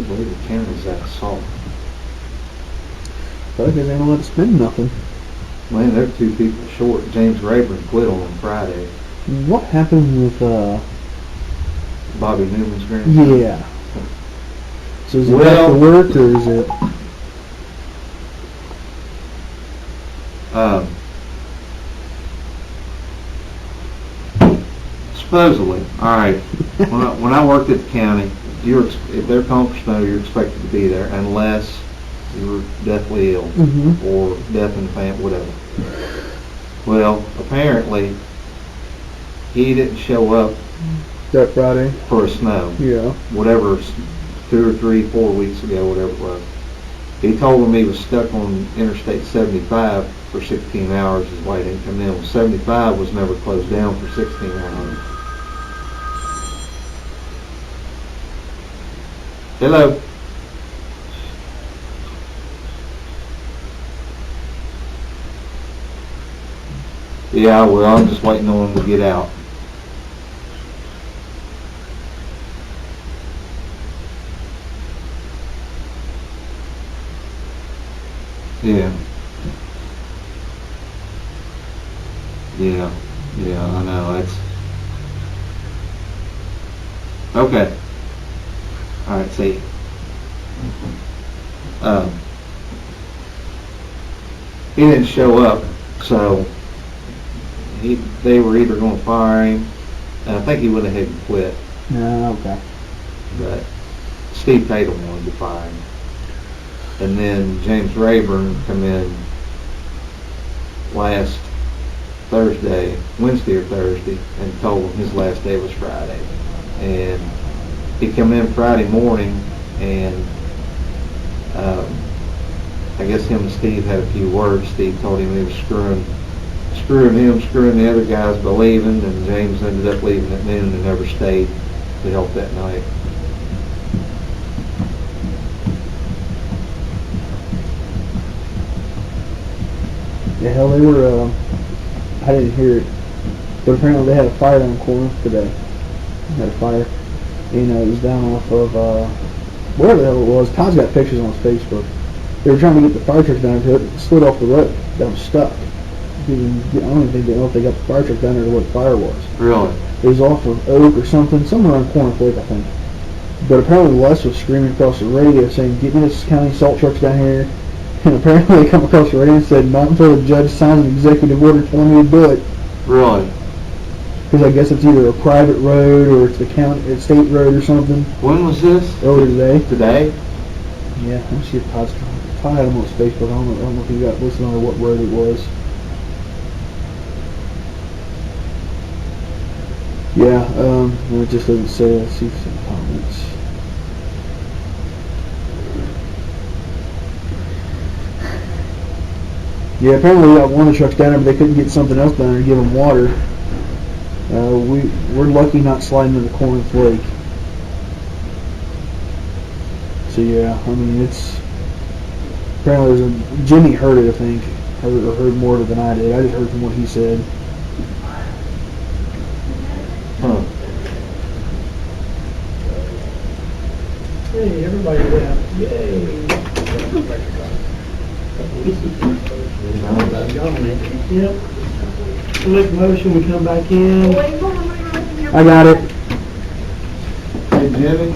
believe the county's out of salt. Because they don't let us spend nothing. Man, they're 2 people short. James Rayburn quit on Friday. What happened with, Bobby Newman's grandson. yeah. So is it back to work, or is it? Supposedly, all right. When I worked at the county, if they're calling for snow, you're expected to be there unless you're deathly ill Mhm. or death in the family, whatever. Well, apparently, he didn't show up That Friday? for a snow. Yeah. Whatever, 2 or 3, 4 weeks ago, whatever it was. He told him he was stuck on Interstate 75 for 16 hours is why he didn't come in. Well, 75 was never closed down for 16 hours. Hello. Yeah, well, I'm just waiting on him to get out. Yeah. Yeah, I know, it's... Okay. Alright, see. He didn't show up, so they were either going to fire him, and I think he went ahead and quit, No, okay. but Steve Tatum wanted to fire him. And then James Rayburn come in last Wednesday or Thursday, and told him his last day was Friday. And he come in Friday morning, and I guess him and Steve had a few words. Steve told him he was screwing him, screwing the other guys by leaving, and James ended up leaving at noon and never stayed to help that night. Yeah, hell, they were, I didn't hear it, but apparently they had a fire down the corner today. They had a fire, it was down off of, wherever the hell it was. Todd's got pictures on his Facebook. They were trying to get the fire truck down to it, it slid off the road, that was stuck. I don't even think they know if they got the fire truck down there to what the fire was. Really? It was off of Oak or something, somewhere on Corner Lake, I think. But apparently Les was screaming across the radio saying, "Get me this county salt trucks down here." And apparently they come across the radio and said, "Not until the judge signs an executive order telling me to do it." Really? Because I guess it's either a private road or it's the county, it's state road or something. When was this? Earlier today. Today? Yeah, let me see if Todd had him on his Facebook. I don't know if he got listed on what road it was. Yeah, no, it just doesn't say. Let's see some comments. Yeah, apparently we got one of the trucks down there, but they couldn't get something else down there to give them water. We're lucky not sliding into the Corinth Lake. So yeah, I mean it's apparently Jimmy heard it. I think heard more of it than I did. I just heard from what he said. Huh. Hey, everybody left. Yay. Yep. We'll make a motion, we come back in. I got it. Hey Jimmy,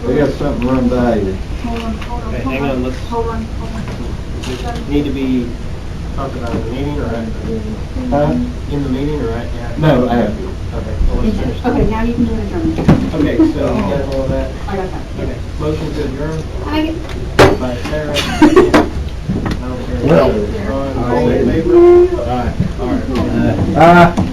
we got something run by you. Okay, hang on, let's... Hold on. Does it need to be talked about in the meeting or after the meeting? In the meeting or after? No, after. Okay, well, let's finish. Okay, now you can do adjournment. Okay, so you got all of that? I got that. Okay, motion to adjourn I get by Sarah. I don't care. Well. Ron, all in favor? All right. Ah.